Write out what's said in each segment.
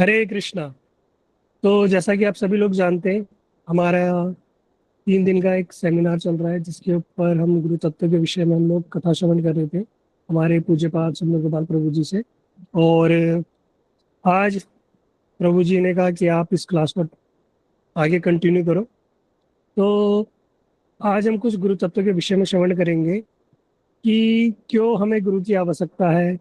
हरे कृष्णा। तो जैसा कि आप सभी लोग जानते हैं, हमारा 3 दिन का एक सेमिनार चल रहा है जिसके ऊपर हम गुरु तत्व के विषय में हम लोग कथा श्रवण कर रहे थे हमारे पूज्य पाद सुंदर गोपाल प्रभु जी से। और आज प्रभु जी ने कहा कि आप इस क्लास को आगे कंटिन्यू करो। तो आज हम कुछ गुरु तत्व के विषय में श्रवण करेंगे कि क्यों हमें गुरु की आवश्यकता है,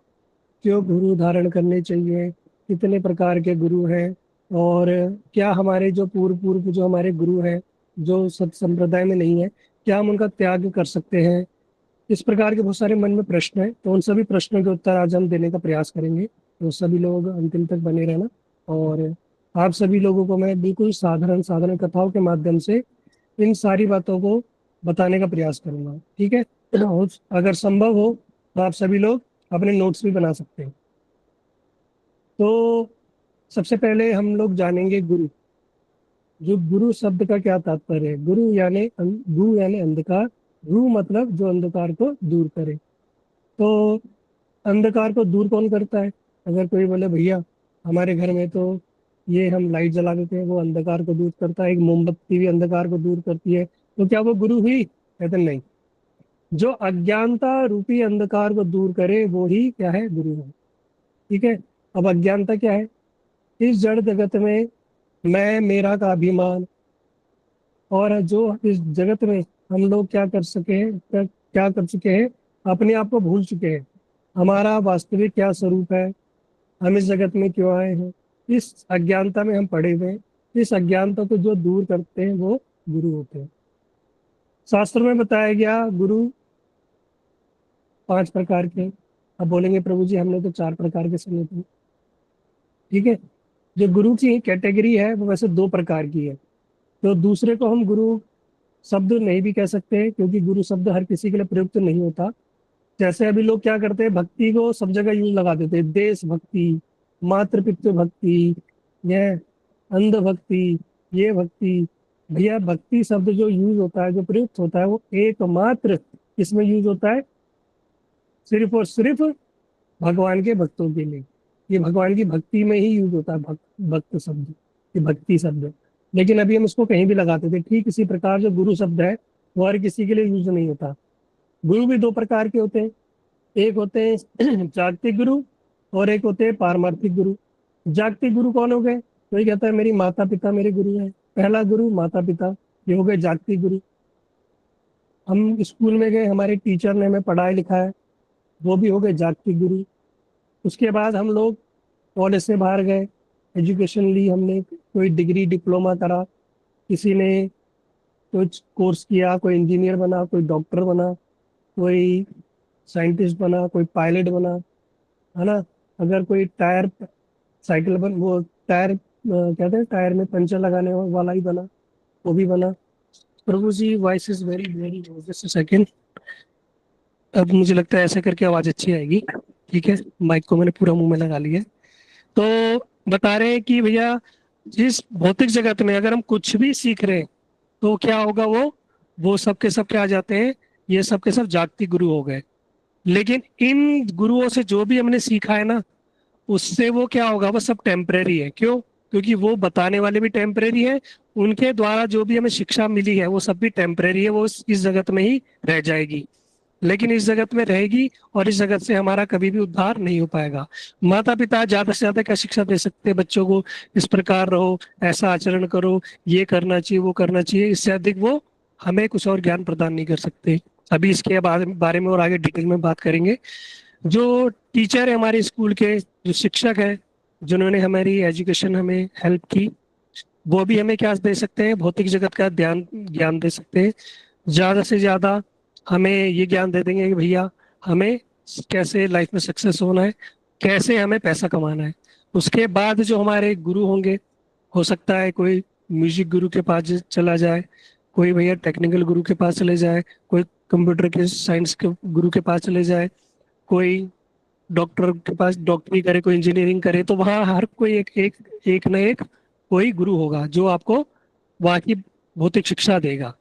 क्यों गुरु धारण करने चाहिए, कितने प्रकार के गुरु हैं, और क्या हमारे जो पूर्व पूर्व जो हमारे गुरु हैं जो सत संप्रदाय में नहीं है, क्या हम उनका त्याग कर सकते हैं। इस प्रकार के बहुत सारे मन में प्रश्न हैं, तो उन सभी प्रश्नों के उत्तर आज हम देने का प्रयास करेंगे। तो सभी लोग अंतिम तक बने रहना। और आप सभी लोगों को मैं बिल्कुल साधारण साधारण कथाओं के माध्यम से इन सारी बातों को बताने का प्रयास करूंगा, ठीक है। और अगर संभव हो तो आप सभी लोग अपने नोट्स भी बना सकते हैं। तो सबसे पहले हम लोग जानेंगे गुरु। जो गुरु शब्द का क्या तात्पर्य है। गुरु यानी अंधकार। रू मतलब जो अंधकार को दूर करे। तो अंधकार को दूर कौन करता है। अगर कोई बोले भैया हमारे घर में तो ये हम लाइट जला देते हैं, वो अंधकार को दूर करता है, एक मोमबत्ती भी अंधकार को दूर करती है, तो क्या वो गुरु हुई। कहते हैं, नहीं। जो अज्ञानता रूपी अंधकार को दूर करे वो ही क्या है, गुरु है। ठीक है। अब अज्ञानता क्या है। इस जड़ जगत में मैं मेरा का अभिमान, और जो इस जगत में हम लोग क्या कर सके हैं, क्या कर चुके हैं, अपने आप को भूल चुके हैं। हमारा वास्तविक क्या स्वरूप है, हम इस जगत में क्यों आए हैं, इस अज्ञानता में हम पड़े हुए हैं। इस अज्ञानता को जो दूर करते हैं वो गुरु होते हैं। शास्त्र में बताया गया गुरु 5 प्रकार के। अब बोलेंगे प्रभु जी हमने तो 4 प्रकार के सुने थे। ठीक है। जो गुरु की कैटेगरी है वो वैसे 2 प्रकार की है। तो दूसरे को हम गुरु शब्द नहीं भी कह सकते हैं, क्योंकि गुरु शब्द हर किसी के लिए प्रयुक्त नहीं होता। जैसे अभी लोग क्या करते हैं, भक्ति को सब जगह यूज लगा देते हैं। देश भक्ति, मातृपितृ भक्ति, यह अंध भक्ति, ये भक्ति। भैया भक्ति शब्द जो यूज होता है, जो प्रयुक्त होता है, वो एकमात्र इसमें यूज होता है सिर्फ और सिर्फ भगवान के भक्तों के लिए। ये भगवान की भक्ति में ही यूज होता है, भक्त शब्द, ये भक्ति शब्द। लेकिन अभी हम इसको कहीं भी लगाते थे। ठीक इसी प्रकार जो गुरु शब्द है वो हर किसी के लिए यूज नहीं होता। गुरु भी 2 प्रकार के होते हैं। एक होते हैं जागतिक गुरु, और एक होते हैं पारमार्थिक गुरु। जागतिक गुरु कौन हो गए। कोई कहता है मेरी माता पिता मेरे गुरु हैं। पहला गुरु माता पिता, ये हो गए जागतिक गुरु। हम स्कूल में गए, हमारे टीचर ने हमें पढ़ाया लिखाया, वो भी हो गए जागतिक गुरु। उसके बाद हम लोग कॉलेज से बाहर गए, एजुकेशन ली हमने, कोई डिग्री डिप्लोमा करा, किसी ने कुछ कोर्स किया, कोई इंजीनियर बना, कोई डॉक्टर बना, कोई साइंटिस्ट बना, कोई पायलट बना, है ना। अगर कोई टायर साइकिल बन वो टायर कहते हैं टायर में पंचर लगाने वाला ही बना, वो भी बना। Prabhu ji voice is very very just second. अब मुझे लगता है ऐसा करके आवाज अच्छी आएगी। ठीक है। माइक को मैंने पूरा मुंह में लगा लिया है। तो बता रहे हैं कि भैया जिस भौतिक जगत में अगर हम कुछ भी सीख रहे हैं तो क्या होगा, वो सब के सब क्या आ जाते हैं, ये सब के सब जागतिक गुरु हो गए। लेकिन इन गुरुओं से जो भी हमने सीखा है ना, उससे वो क्या होगा, वो सब टेम्परेरी है। क्यों। क्योंकि वो बताने वाले भी टेम्परेरी है, उनके द्वारा जो भी हमें शिक्षा मिली है वो सब भी टेम्परेरी है, वो इस जगत में ही रह जाएगी। लेकिन इस जगत में रहेगी, और इस जगत से हमारा कभी भी उद्धार नहीं हो पाएगा। माता पिता ज्यादा से ज्यादा क्या शिक्षा दे सकते हैं बच्चों को, इस प्रकार रहो, ऐसा आचरण करो, ये करना चाहिए, वो करना चाहिए। इससे अधिक वो हमें कुछ और ज्ञान प्रदान नहीं कर सकते। अभी इसके बारे में और आगे डिटेल में बात करेंगे। जो टीचर है हमारे स्कूल के, जो शिक्षक है, जिन्होंने हमारी एजुकेशन हमें हेल्प की, वो भी हमें क्या दे सकते हैं, भौतिक जगत का ध्यान ज्ञान दे सकते हैं। ज्यादा से ज्यादा हमें ये ज्ञान दे देंगे कि भैया हमें कैसे लाइफ में सक्सेस होना है, कैसे हमें पैसा कमाना है। उसके बाद जो हमारे गुरु होंगे, हो सकता है कोई म्यूजिक गुरु के पास चला जाए, कोई भैया टेक्निकल गुरु के पास चले जाए, कोई कंप्यूटर के साइंस के गुरु के पास चले जाए, कोई डॉक्टर के पास डॉक्टरी करे, कोई इंजीनियरिंग करे। तो वहाँ हर कोई एक न एक कोई गुरु होगा जो आपको वहाँ की भौतिक शिक्षा देगा।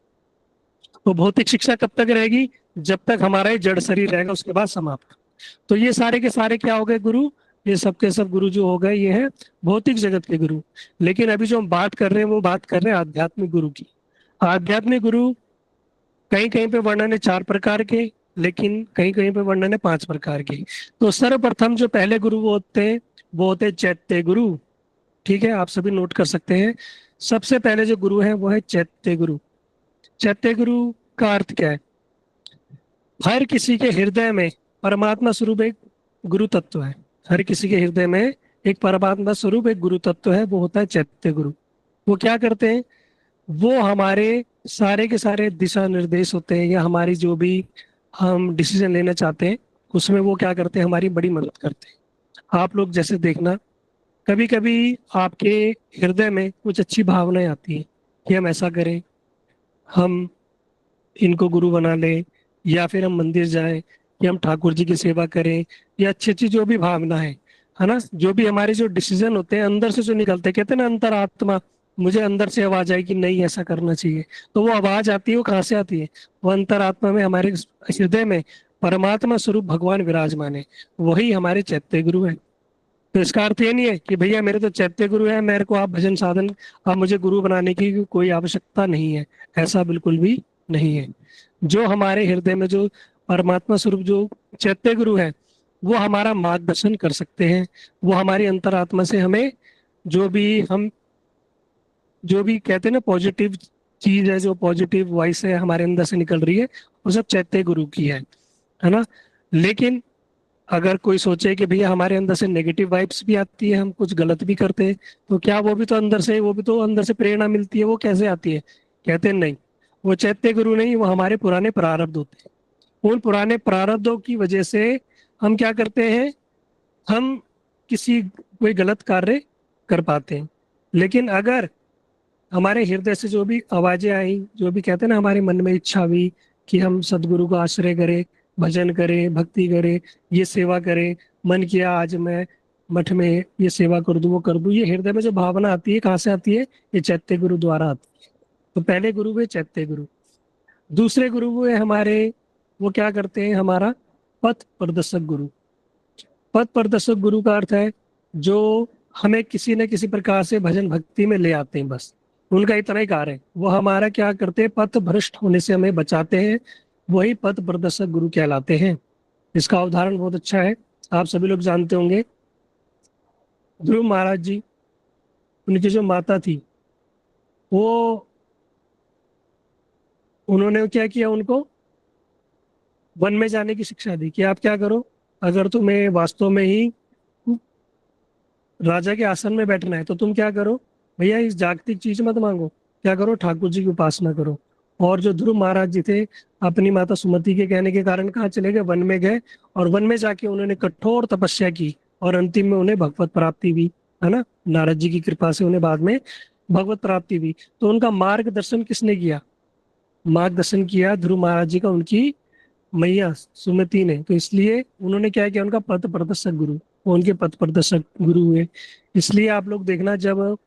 तो भौतिक शिक्षा कब तक रहेगी, जब तक हमारा ये जड़ शरीर रहेगा, उसके बाद समाप्त। तो ये सारे के सारे क्या हो गए, गुरु ये सब के सब गुरु जो हो गए ये है भौतिक जगत के गुरु। लेकिन अभी जो हम बात कर रहे हैं वो बात कर रहे हैं आध्यात्मिक गुरु की। आध्यात्मिक गुरु कहीं कहीं पे वर्णन है 4 प्रकार के, लेकिन कहीं कहीं पे वर्णन है 5 प्रकार के। तो सर्वप्रथम जो पहले गुरु वो होते हैं वो होते हैं चैत्य गुरु। ठीक है, आप सभी नोट कर सकते हैं। सबसे पहले जो गुरु है वो है चैत्य गुरु। चैत्य गुरु का अर्थ क्या है? हर किसी के हृदय में परमात्मा स्वरूप एक गुरु तत्व है। हर किसी के हृदय में एक परमात्मा स्वरूप एक गुरु तत्व है, वो होता है चैत्य गुरु। वो क्या करते हैं? वो हमारे सारे के सारे दिशा निर्देश होते हैं, या हमारी जो भी हम डिसीजन लेना चाहते हैं उसमें वो क्या करते हैं, हमारी बड़ी मदद करते हैं। आप लोग जैसे देखना, कभी कभी आपके हृदय में कुछ अच्छी भावनाएं आती हैं कि हम ऐसा करें, हम इनको गुरु बना लें, या फिर हम मंदिर जाएं, कि हम ठाकुर जी की सेवा करें, या अच्छी अच्छी जो भी भावना है ना, जो भी हमारे जो डिसीजन होते हैं अंदर से जो निकलते हैं, कहते हैं ना अंतरात्मा, मुझे अंदर से आवाज आई कि नहीं ऐसा करना चाहिए। तो वो आवाज आती है, वो कहाँ से आती है? वो अंतरात्मा में, हमारे हृदय में परमात्मा स्वरूप भगवान विराजमान है, वही हमारे चैत्य गुरु है। तो इसका अर्थ ये नहीं है कि भैया मेरे तो चैत्य गुरु है, मेरे को आप भजन साधन, आप मुझे गुरु बनाने की कोई आवश्यकता नहीं है। ऐसा बिल्कुल भी नहीं है। जो हमारे हृदय में जो परमात्मा स्वरूप जो चैत्य गुरु है, वो हमारा मार्गदर्शन कर सकते हैं। वो हमारी अंतरात्मा से हमें जो भी कहते हैं ना पॉजिटिव चीज है, जो पॉजिटिव वॉइस है हमारे अंदर से निकल रही है, वो सब चैत्य गुरु की है ना। लेकिन अगर कोई सोचे कि भैया हमारे अंदर से नेगेटिव वाइब्स भी आती है, हम कुछ गलत भी करते हैं, तो क्या वो भी तो अंदर से प्रेरणा मिलती है, वो कैसे आती है? कहते हैं नहीं, वो चैत्य गुरु नहीं, वो हमारे पुराने प्रारब्ध होते हैं। उन पुराने प्रारब्धों की वजह से हम क्या करते हैं, हम किसी कोई गलत कार्य कर पाते हैं। लेकिन अगर हमारे हृदय से जो भी आवाजें आई, जो भी कहते हैं ना हमारे मन में इच्छा हुई कि हम सदगुरु का आश्रय करें, भजन करें, भक्ति करें, ये सेवा करें, मन किया आज मैं मठ में ये सेवा कर दूं, वो कर दूं, ये हृदय में जो भावना आती है कहाँ से आती है? ये चैत्य गुरु द्वारा आती है। तो पहले गुरु हुए चैत्य गुरु। दूसरे गुरु हुए हमारे, वो क्या करते हैं, हमारा पथ प्रदर्शक गुरु। पथ प्रदर्शक गुरु का अर्थ है जो हमें किसी न किसी प्रकार से भजन भक्ति में ले आते हैं, बस उनका इतना ही कार्य है। वो हमारा क्या करते हैं, पथ भ्रष्ट होने से हमें बचाते हैं। वही पथ प्रदर्शक गुरु कहलाते हैं। इसका उदाहरण बहुत अच्छा है, आप सभी लोग जानते होंगे। ध्रुव महाराज जी, उनकी जो माता थी, वो उन्होंने क्या किया, उनको वन में जाने की शिक्षा दी कि आप क्या करो, अगर तुम्हें वास्तव में ही राजा के आसन में बैठना है तो तुम क्या करो, भैया इस जागतिक चीज मत मांगो, क्या करो, ठाकुर जी की उपासना करो। और जो ध्रुव महाराज जी थे, अपनी माता सुमति के कहने के कारण कहाँ चले गए, वन में गए। और वन में जाके उन्होंने कठोर तपस्या की, और अंतिम में उन्हें भगवत प्राप्ति हुई, है ना। नारद जी की कृपा से उन्हें बाद में भगवत प्राप्ति हुई। तो उनका मार्गदर्शन किसने किया? मार्गदर्शन किया ध्रुव महाराज जी का उनकी मैया सुमति ने। तो इसलिए उन्होंने क्या किया, उनका पथ प्रदर्शक गुरु, वो उनके पथ प्रदर्शक गुरु हुए। इसलिए आप लोग देखना, जब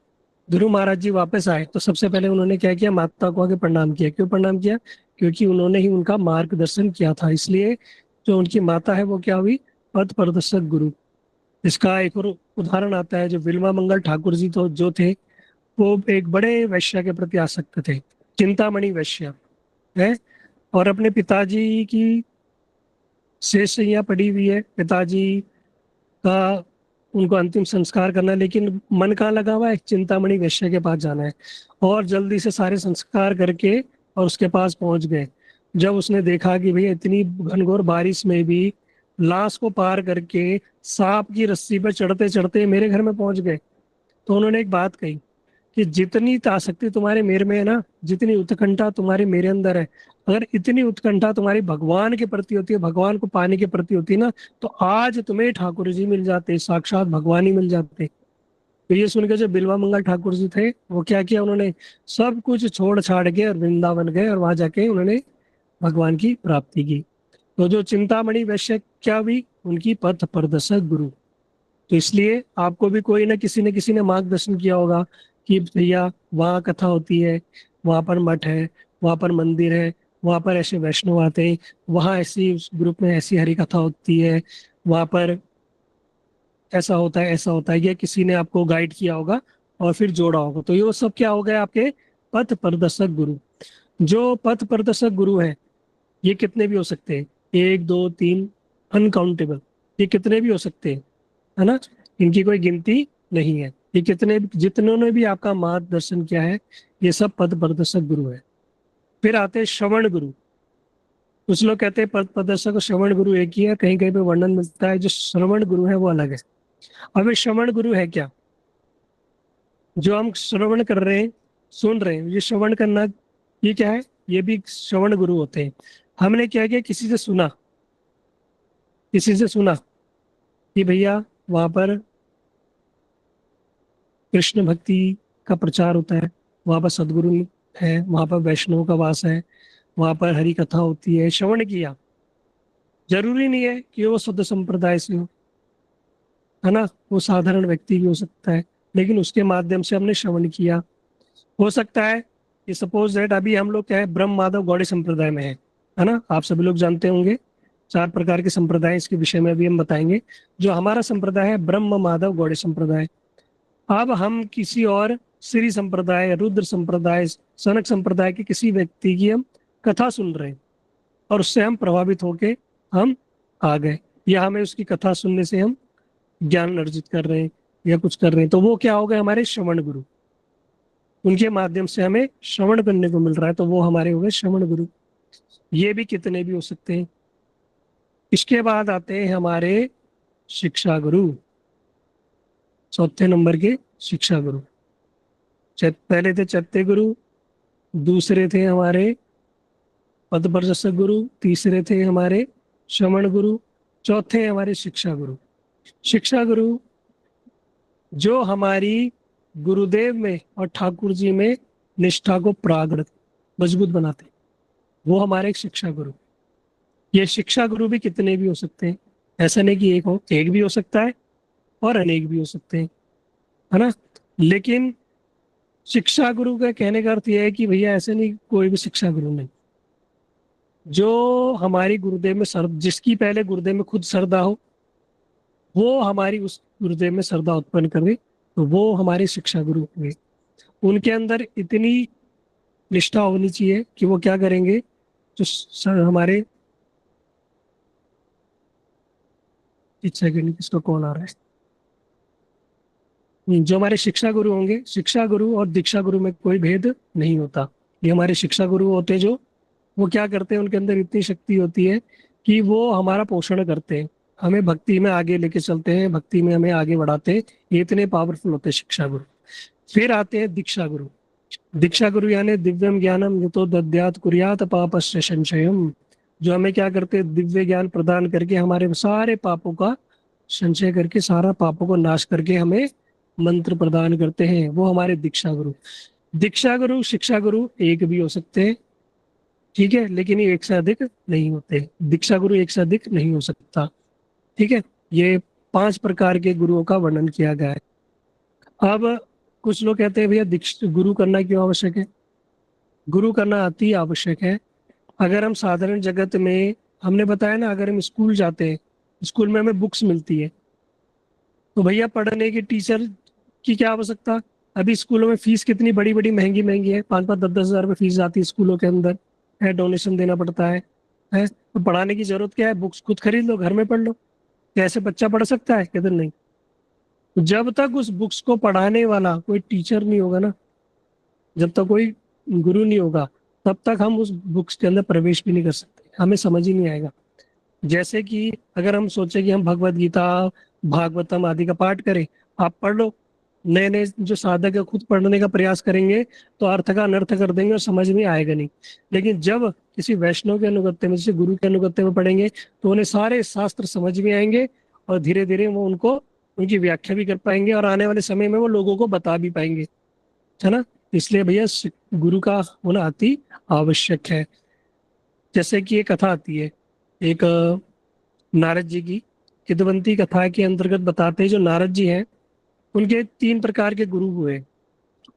ध्रुव महाराज जी वापस आए तो सबसे पहले उन्होंने क्या किया, माता को आके प्रणाम किया। क्यों प्रणाम किया? क्योंकि उन्होंने ही उनका मार्गदर्शन किया था। इसलिए जो उनकी माता है वो क्या हुई, पथ प्रदर्शक गुरु। इसका एक और उदाहरण आता है, जो बिल्वा मंगल ठाकुर जी तो जो थे, वो एक बड़े वैश्य के प्रति आसक्त थे, चिंतामणि वैश्य है। और अपने पिताजी की शेष यहाँ पड़ी हुई है, पिताजी का उनको अंतिम संस्कार करना है, लेकिन मन कहाँ लगा हुआ है, चिंतामणि वैश्य के पास जाना है। और जल्दी से सारे संस्कार करके और उसके पास पहुंच गए। जब उसने देखा कि भैया इतनी घनघोर बारिश में भी लाश को पार करके सांप की रस्सी पर चढ़ते चढ़ते मेरे घर में पहुंच गए, तो उन्होंने एक बात कही कि जितनी आसक्ति तुम्हारे मेरे में है ना, जितनी उत्कंठा तुम्हारी मेरे अंदर है, अगर इतनी उत्कंठा तुम्हारी भगवान के प्रति होती है, भगवान को पाने के प्रति होती है ना, तो आज तुम्हें ठाकुर जी मिल जाते, साक्षात भगवान ही मिल जाते। तो ये सुन के जो बिल्वा मंगल ठाकुर जी थे, वो क्या किया, उन्होंने सब कुछ छोड़ छाड़ के और वृंदावन गए, और वहां जाके उन्होंने भगवान की प्राप्ति की। तो जो चिंतामणि वैश्य क्या हुई, उनकी पथ प्रदर्शक गुरु। तो इसलिए आपको भी कोई ना किसी ने मार्गदर्शन किया होगा कि भैया वहाँ कथा होती है, वहाँ पर मठ है, वहाँ पर मंदिर है, वहाँ पर ऐसे वैष्णव आते हैं, वहाँ ऐसी उस ग्रुप में ऐसी हरि कथा होती है, वहाँ पर ऐसा होता है, ऐसा होता है, ये किसी ने आपको गाइड किया होगा और फिर जोड़ा होगा। तो ये वो सब क्या हो गए आपके पथ प्रदर्शक गुरु। जो पथ प्रदर्शक गुरु है ये कितने भी हो सकते हैं, एक दो तीन, अनकाउंटेबल, ये कितने भी हो सकते हैं, है ना, इनकी कोई गिनती नहीं है। ये कितने जितनों ने भी आपका मार्गदर्शन किया है ये सब पथ प्रदर्शक गुरु है। फिर आते हैं श्रवण गुरु। कुछ लोग कहते हैं पथ प्रदर्शक और श्रवण गुरु एक ही है, कहीं कहीं पे वर्णन मिलता है, जो श्रवण गुरु है वो अलग है। अब ये श्रवण गुरु है क्या, जो हम श्रवण कर रहे हैं, सुन रहे हैं, ये श्रवण करना, ये क्या है, ये भी श्रवण गुरु होते हैं। हमने क्या किया, किसी से सुना, किसी से सुना कि भैया वहां पर कृष्ण भक्ति का प्रचार होता है, वहां पर सदगुरु है, वहां पर वैष्णव का वास है, वहां पर हरि कथा होती है, श्रवण किया। जरूरी नहीं है कि वो शुद्ध संप्रदाय से हो, है ना, वो साधारण व्यक्ति भी हो सकता है, लेकिन उसके माध्यम से हमने श्रवण किया। हो सकता है कि सपोज दैट अभी हम लोग क्या है, ब्रह्म माधव गौड़ी संप्रदाय में है ना, आप सभी लोग जानते होंगे 4 प्रकार के संप्रदाय, इसके विषय में भी हम बताएंगे। जो हमारा संप्रदाय है ब्रह्म माधव गौड़ी संप्रदाय। अब हम किसी और श्री संप्रदाय, रुद्र संप्रदाय, सनक संप्रदाय के किसी व्यक्ति की हम कथा सुन रहे हैं और उससे हम प्रभावित होके हम आ गए, या हमें उसकी कथा सुनने से हम ज्ञान अर्जित कर रहे हैं या कुछ कर रहे हैं, तो वो क्या हो गए, हमारे श्रवण गुरु। उनके माध्यम से हमें श्रवण करने को मिल रहा है, तो वो हमारे हो गए श्रवण गुरु। ये भी कितने भी हो सकते हैं। इसके बाद आते हैं हमारे शिक्षा गुरु, चौथे नंबर के शिक्षा गुरु। पहले थे चैत्य गुरु, दूसरे थे हमारे पदप्रदर्शक गुरु, तीसरे थे हमारे श्रवण गुरु, चौथे हमारे शिक्षा गुरु। शिक्षा गुरु जो हमारी गुरुदेव में और ठाकुर जी में निष्ठा को प्रागड़ मजबूत बनाते, वो हमारे एक शिक्षा गुरु। ये शिक्षा गुरु भी कितने भी हो सकते हैं, ऐसा नहीं कि एक हो, एक भी हो सकता है और अनेक भी हो सकते हैं, है ना। लेकिन शिक्षा गुरु का कहने का अर्थ यह है कि भैया ऐसे नहीं कोई भी शिक्षा गुरु नहीं, जो हमारी गुरुदेव में सर, जिसकी पहले गुरुदेव में खुद श्रद्धा हो, वो हमारी उस गुरुदेव में श्रद्धा उत्पन्न करे, तो वो हमारे शिक्षा गुरु हुए। उनके अंदर इतनी निष्ठा होनी चाहिए कि वो क्या करेंगे, जो हमारे, एक सेकंड किसका कॉल आ रहा है, जो हमारे शिक्षा गुरु होंगे, शिक्षा गुरु और दीक्षा गुरु में कोई भेद नहीं होता। ये हमारे शिक्षा गुरु होते हैं, जो वो क्या करते हैं, उनके अंदर इतनी शक्ति होती है कि वो हमारा पोषण करते हैं, हमें भक्ति में आगे लेके चलते हैं, भक्ति में हमें आगे बढ़ाते हैं। ये इतने पावरफुल होते हैं शिक्षा गुरु। फिर आते हैं दीक्षा गुरु। दीक्षा गुरु यानी दिव्यम ज्ञानम यतो दद्यात कुर्यात पापस्य संशयम, जो हमें क्या करते हैं, दिव्य ज्ञान प्रदान करके हमारे सारे पापों का संशय करके, सारा पापों को नाश करके हमें मंत्र प्रदान करते हैं, वो हमारे दीक्षा गुरु। दीक्षा गुरु शिक्षा गुरु एक भी हो सकते हैं, ठीक है, लेकिन ये एक से अधिक नहीं होते। दीक्षा गुरु एक से अधिक नहीं हो सकता, ठीक है। ये 5 प्रकार के गुरुओं का वर्णन किया गया है। अब कुछ लोग कहते हैं भैया गुरु करना क्यों आवश्यक है। गुरु करना अति आवश्यक है। अगर हम साधारण जगत में, हमने बताया ना, अगर हम स्कूल जाते हैं, स्कूल में हमें बुक्स मिलती है, तो भैया पढ़ने की टीचर की क्या आवश्यकता। अभी स्कूलों में फीस कितनी बड़ी बड़ी महंगी महंगी है, 5-5 10-10 हज़ार रुपये फीस आती है स्कूलों के अंदर, है, डोनेशन देना पड़ता है, तो पढ़ाने की जरूरत क्या है, बुक्स खुद खरीद लो, घर में पढ़ लो। क्या ऐसे बच्चा पढ़ सकता है, कहते नहीं। तो जब तक उस बुक्स को पढ़ाने वाला कोई टीचर नहीं होगा ना, जब तक कोई गुरु नहीं होगा, तब तक हम उस बुक्स के अंदर प्रवेश भी नहीं कर सकते, हमें समझ ही नहीं आएगा। जैसे कि अगर हम सोचे कि हम भगवत गीता, भागवतम आदि का पाठ करें, आप पढ़ लो, नए नए जो साधक है खुद पढ़ने का प्रयास करेंगे तो अर्थ का अनर्थ कर देंगे और समझ में आएगा नहीं। लेकिन जब किसी वैष्णव के अनुगत्य में, जैसे गुरु के अनुगत्य में पढ़ेंगे, तो उन्हें सारे शास्त्र समझ में आएंगे और धीरे धीरे वो उनको, उनकी व्याख्या भी कर पाएंगे और आने वाले समय में वो लोगों को बता भी पाएंगे, है ना। इसलिए भैया गुरु का होना अति आवश्यक है। जैसे कि एक कथा आती है, एक नारद जी की, किदवंती कथा के अंतर्गत बताते हैं, जो नारद जी हैं उनके 3 प्रकार के गुरु हुए।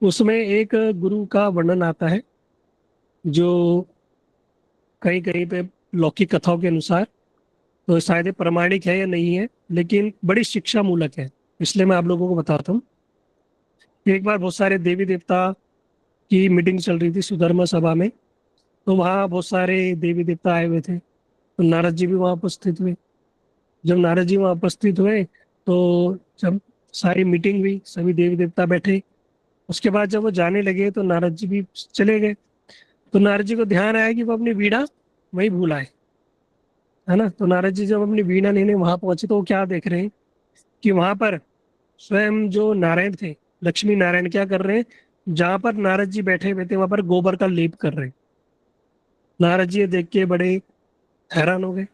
उसमें एक गुरु का वर्णन आता है, जो कहीं कहीं पे लौकिक कथाओं के अनुसार तो शायद ये प्रामाणिक है या नहीं है, लेकिन बड़ी शिक्षा मूलक है, इसलिए मैं आप लोगों को बताता हूँ। एक बार बहुत सारे देवी देवता की मीटिंग चल रही थी सुधर्मा सभा में। तो वहाँ बहुत सारे देवी देवता आए हुए थे, तो नारद जी भी वहाँ उपस्थित हुए। जब नारद जी वहाँ उपस्थित हुए, तो जब सारी मीटिंग हुई, सभी देवी देवता बैठे, उसके बाद जब वो जाने लगे तो नारद जी भी चले गए। तो नारद जी को ध्यान आया कि वो अपनी वीणा वही भूल आए, है ना। तो नारद जी जब अपनी वीणा लेने वहां पहुंचे, तो वो क्या देख रहे हैं कि वहां पर स्वयं जो नारायण थे, लक्ष्मी नारायण, क्या कर रहे हैं, जहां पर नारद जी बैठे हुए थे वहां पर गोबर का लेप कर रहे हैं। नारद जी ये देख के बड़े हैरान हो गए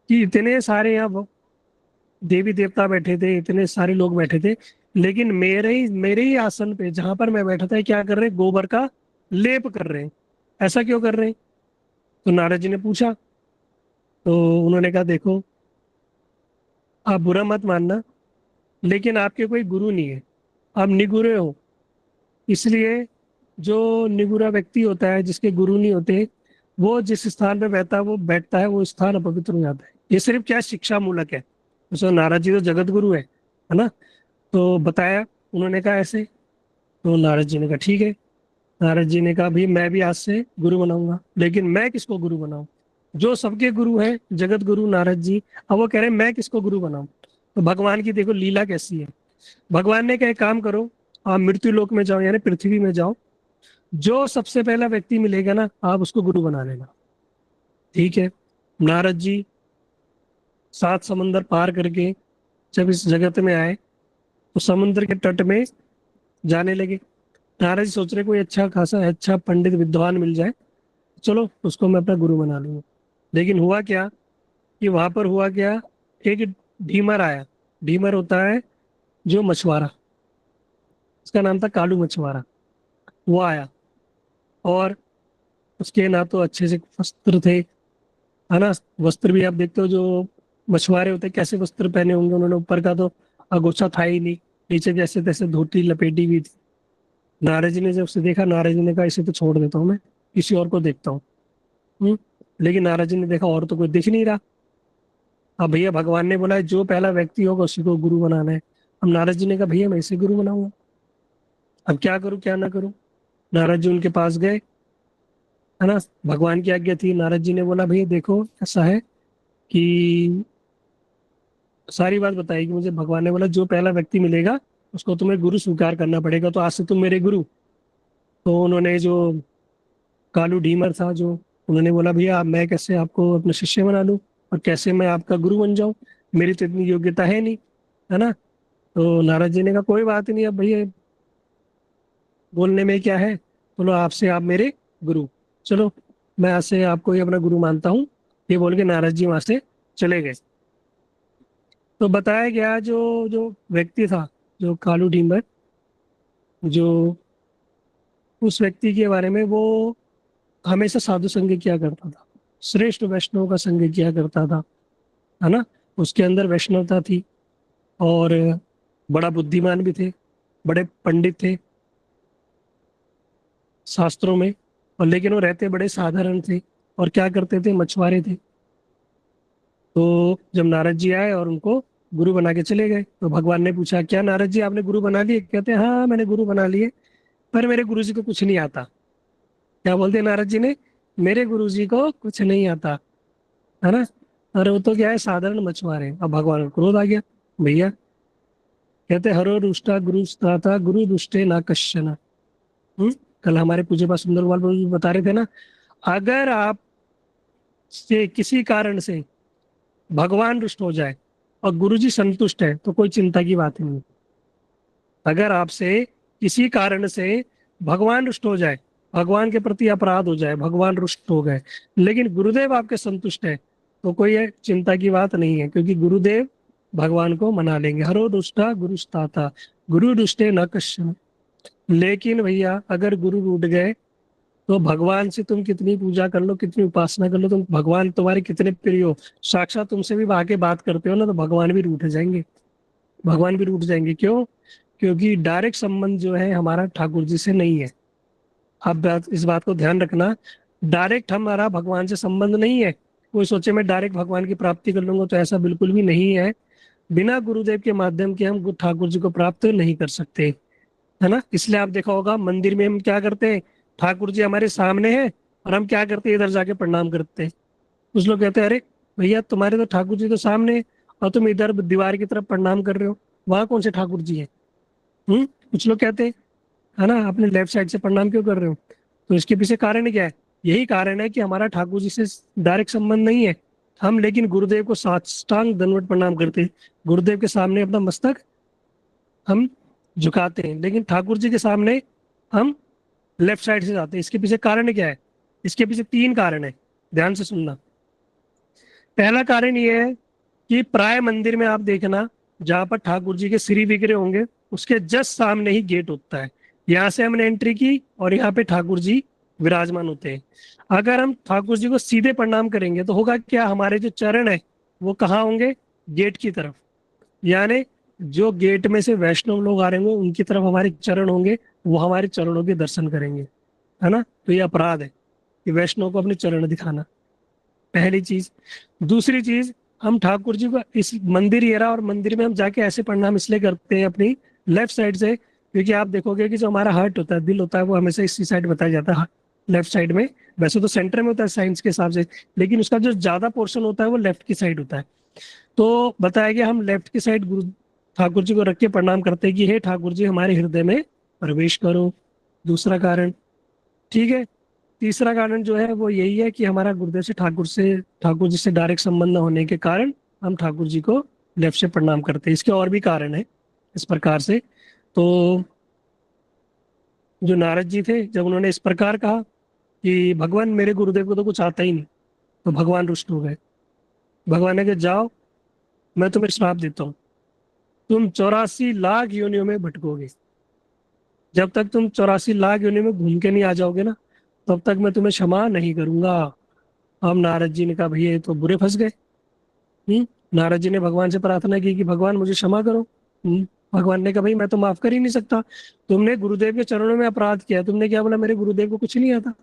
कि इतने सारे यहाँ देवी देवता बैठे थे, इतने सारे लोग बैठे थे, लेकिन मेरे ही आसन पे जहां पर मैं बैठा था, क्या कर रहे हैं, गोबर का लेप कर रहे हैं। ऐसा क्यों कर रहे हैं? तो नारद जी ने पूछा। तो उन्होंने कहा, देखो, आप बुरा मत मानना, लेकिन आपके कोई गुरु नहीं है, आप निगुरे हो। इसलिए जो निगुरा व्यक्ति होता है, जिसके गुरु नहीं होते, वो जिस स्थान पे बैठता है वो स्थान अपवित्र हो जाता है। ये सिर्फ क्या शिक्षा मूलक है। तो नारद जी तो जगत गुरु है ना। तो बताया, उन्होंने कहा ऐसे। तो नारद जी ने कहा ठीक है। नारद जी ने कहा, भाई मैं भी आज से गुरु बनाऊंगा, लेकिन मैं किसको गुरु बनाऊं? जो सबके गुरु हैं, जगत गुरु नारद जी, अब वो कह रहे हैं मैं किसको गुरु बनाऊं। तो भगवान की देखो लीला कैसी है। भगवान ने कहा, एक काम करो, आप मृत्यु लोक में जाओ, यानी पृथ्वी में जाओ, जो सबसे पहला व्यक्ति मिलेगा ना, आप उसको गुरु बना लेना। ठीक है। नारद जी 7 समंदर पार करके जब इस जगत में आए, तो समुद्र के तट में जाने लगे। नारद जी सोच रहे कोई अच्छा खासा अच्छा पंडित विद्वान मिल जाए, चलो उसको मैं अपना गुरु बना लूंगा। लेकिन हुआ क्या कि वहां पर हुआ क्या, एक ढीमर आया। ढीमर होता है जो मछुआरा, उसका नाम था कालू मछुआरा। वो आया, और उसके ना तो अच्छे से वस्त्र थे, है ना। वस्त्र भी आप देखते हो, जो मछुआरे होते हैं कैसे वस्त्र पहने होंगे उन्होंने, ऊपर का तो अगोछा था ही नहीं, नीचे जैसे तैसे धोती लपेटी हुई थी। नारद जी ने जब उसे देखा, नारद जी ने कहा, इसे तो छोड़ देता हूँ मैं, किसी और को देखता हूँ। हम्म। लेकिन नारद जी ने देखा और तो कोई दिख नहीं रहा। अब भैया भगवान ने बोला है, जो पहला व्यक्ति होगा उसी को गुरु बनाना है। अब नारद जी ने कहा, भैया मैं इसे गुरु बनाऊंगा, अब क्या करूं क्या ना करूं। नारद जी उनके पास गए, है ना। भगवान की आज्ञा थी। नारद जी ने बोला, भैया देखो ऐसा है कि सारी बात बताई कि मुझे भगवान ने बोला जो पहला व्यक्ति मिलेगा उसको तुम्हें गुरु स्वीकार करना पड़ेगा, तो आज से तुम मेरे गुरु। तो उन्होंने जो कालू ढीमर था जो, उन्होंने बोला, भैया मैं कैसे आपको अपना शिष्य बना लूं, और कैसे मैं आपका गुरु बन जाऊं, मेरी तो इतनी योग्यता है नहीं, है ना। तो नारद जी ने कहा, कोई बात नहीं, अब भैया बोलने में क्या है, बोलो आपसे आप मेरे गुरु, चलो मैं आज से आपको ही अपना गुरु मानता हूँ। ये बोल के नारद जी वहां से चले गए। तो बताया गया, जो जो व्यक्ति था, जो कालू ढीमर, जो उस व्यक्ति के बारे में, वो हमेशा साधु संग किया करता था, श्रेष्ठ वैष्णव का संग किया करता था, है ना। उसके अंदर वैष्णवता थी, और बड़ा बुद्धिमान भी थे, बड़े पंडित थे शास्त्रों में। और लेकिन वो रहते बड़े साधारण थे, और क्या करते थे, मछुआरे थे। तो जब नारद जी आए और उनको गुरु बना के चले गए, तो भगवान ने पूछा, क्या नारद जी आपने गुरु बना लिए? कहते हैं, हाँ मैंने गुरु बना लिए, पर मेरे गुरु जी को कुछ नहीं आता। क्या बोलते हैं नारद जी ने? मेरे गुरु जी को कुछ नहीं आता, है ना। अरे वो तो क्या है, साधारण मछुआरे। अब भगवान को क्रोध आ गया, भैया। कहते, हरो रुष्टा गुरु था, गुरु दुष्टे ना कश्चन। कल हमारे पूज्य पास सुंदरलाल प्रभु जी बता रहे थे ना, अगर आप से किसी कारण से भगवान रुष्ट हो जाए और गुरु जी संतुष्ट है, तो कोई चिंता की बात नहीं। अगर आपसे किसी कारण से भगवान रुष्ट हो जाए, भगवान के प्रति अपराध हो जाए, भगवान रुष्ट हो गए, लेकिन गुरुदेव आपके संतुष्ट है, तो कोई ये चिंता की बात नहीं है, क्योंकि गुरुदेव भगवान को मना लेंगे। हरो दुष्टा गुरुस्ताता, गुरु दुष्टे न कश्चन। लेकिन भैया अगर गुरु रूठ गए, तो भगवान से तुम कितनी पूजा कर लो, कितनी उपासना कर लो, तुम भगवान तुम्हारे कितने प्रिय हो, साक्षात तुमसे भी आके बात करते हो ना, तो भगवान भी रूठ जाएंगे। भगवान भी रूठ जाएंगे, क्यों? क्योंकि डायरेक्ट संबंध जो है हमारा ठाकुर जी से नहीं है। आप इस बात को ध्यान रखना, डायरेक्ट हमारा भगवान से संबंध नहीं है, कोई सोचे मैं डायरेक्ट भगवान की प्राप्ति कर लूंगा, तो ऐसा बिल्कुल भी नहीं है। बिना गुरुदेव के माध्यम के हम ठाकुर जी को प्राप्त नहीं कर सकते, है ना। इसलिए आप देखा होगा मंदिर में हम क्या करते हैं, ठाकुर जी हमारे सामने हैं और हम क्या करते हैं, इधर जाके प्रणाम करते हैं। कुछ लोग कहते हैं अरे भैया तुम्हारे तो ठाकुर जी तो सामने हैं और तुम इधर दीवार की तरफ प्रणाम कर रहे हो, वहां कौन से ठाकुर जी है। कुछ लोग कहते हैं, है ना, अपने लेफ्ट साइड से प्रणाम क्यों कर रहे हो। तो इसके पीछे कारण क्या है, यही कारण है कि हमारा ठाकुर जी से डायरेक्ट संबंध नहीं है। हम लेकिन गुरुदेव को साष्टांग दंडवत प्रणाम करते हैं, गुरुदेव के सामने अपना मस्तक हम झुकाते हैं, लेकिन ठाकुर जी के सामने हम लेफ्ट साइड से जाते हैं। इसके पीछे कारण क्या है, इसके पीछे तीन कारण है, ध्यान से सुनना। पहला कारण ये है कि प्राय मंदिर में आप देखना, जहां पर ठाकुर जी के श्री विग्रह होंगे उसके जस्ट सामने ही गेट होता है। यहाँ से हमने एंट्री की और यहाँ पे ठाकुर जी विराजमान होते हैं। अगर हम ठाकुर जी को सीधे प्रणाम करेंगे तो होगा क्या, हमारे जो चरण है वो कहाँ होंगे, गेट की तरफ। यानी जो गेट में से वैष्णव लोग आ रहे होंगे उनकी तरफ हमारे चरण होंगे, वो हमारे चरणों के दर्शन करेंगे, है ना। तो ये अपराध है कि वैष्णव को अपने चरण दिखाना, पहली चीज। दूसरी चीज, हम ठाकुर जी को इस मंदिर एरा और मंदिर में हम जाके ऐसे प्रणाम इसलिए करते हैं अपनी लेफ्ट साइड से, क्योंकि आप देखोगे कि जो हमारा हार्ट होता है, दिल होता है, वो हमेशा इसी साइड बताया जाता है, लेफ्ट साइड में। वैसे तो सेंटर में होता है साइंस के हिसाब से, लेकिन उसका जो ज्यादा पोर्शन होता है वो लेफ्ट की साइड होता है। तो बताया गया हम लेफ्ट की साइड गुरु ठाकुर जी को रख के प्रणाम करते हैं कि हे ठाकुर जी हमारे हृदय में प्रवेश करो। दूसरा कारण, ठीक है। तीसरा कारण जो है वो यही है कि हमारा गुरुदेव से ठाकुर जी से डायरेक्ट संबंध न होने के कारण हम ठाकुर जी को लेफ्ट से प्रणाम करते हैं। इसके और भी कारण है इस प्रकार से। तो जो नारद जी थे, जब उन्होंने इस प्रकार कहा कि भगवान मेरे गुरुदेव को तो कुछ आता ही नहीं, तो भगवान रुष्ट हो गए। भगवान ने कहा जाओ, मैं तुम्हें श्राप देता हूँ, तुम 84 लाख योनियों में भटकोगे। जब तक तुम 84 लाख योनियों में घूम के नहीं आ जाओगे ना, तब तक मैं तुम्हें क्षमा नहीं करूंगा। अब नारद जी ने कहा भैया ये तो बुरे फंस गए। नारद जी ने भगवान से प्रार्थना की कि भगवान मुझे क्षमा करो। भगवान ने कहा भाई मैं तो माफ कर ही नहीं सकता, तुमने गुरुदेव के चरणों में अपराध किया, तुमने क्या बोला मेरे गुरुदेव को कुछ नहीं आता,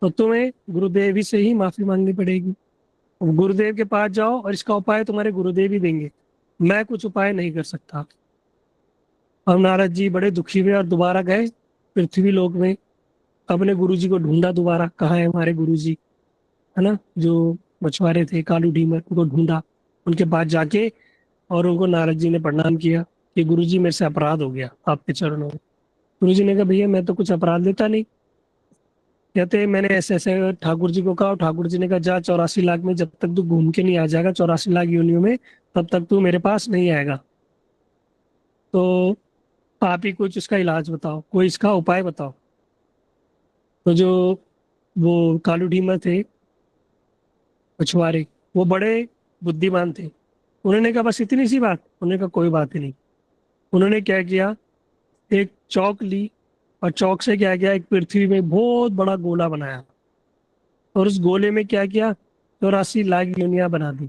तो तुम्हें गुरुदेव ही से ही माफी मांगनी पड़ेगी। अब गुरुदेव के पास जाओ और इसका उपाय तुम्हारे गुरुदेव ही देंगे, मैं कुछ उपाय नहीं कर सकता। अब नारद जी बड़े दुखी हुए और दोबारा गए पृथ्वी लोक में, अपने गुरु जी को ढूंढा दोबारा, कहाँ है हमारे गुरु जी, है ना, जो मछुआरे थे कालू ढीमर, उनको ढूंढा। उनके पास जाके और उनको नारद जी ने प्रणाम किया कि गुरु जी मेरे से अपराध हो गया आपके चरणों में। गुरु जी ने कहा भैया मैं तो कुछ अपराध लेता नहीं। कहते मैंने ऐसे ऐसे ठाकुर जी को कहा, और ठाकुर जी ने कहा जा 84 लाख में जब तक तू घूम के नहीं आ जाएगा 84 लाख योनियों में, तब तक तू मेरे पास नहीं आएगा। तो आप ही कुछ इसका इलाज बताओ, कोई इसका उपाय बताओ। तो जो वो कालू ढीमर थे मछुआरे, वो बड़े बुद्धिमान थे। उन्होंने कहा बस इतनी सी बात, उन्होंने कहा कोई बात ही नहीं। उन्होंने क्या किया, एक चौक ली और चौक से क्या किया, एक पृथ्वी में बहुत बड़ा गोला बनाया और उस गोले में क्या किया, 84 लाख यूनिया बना दी।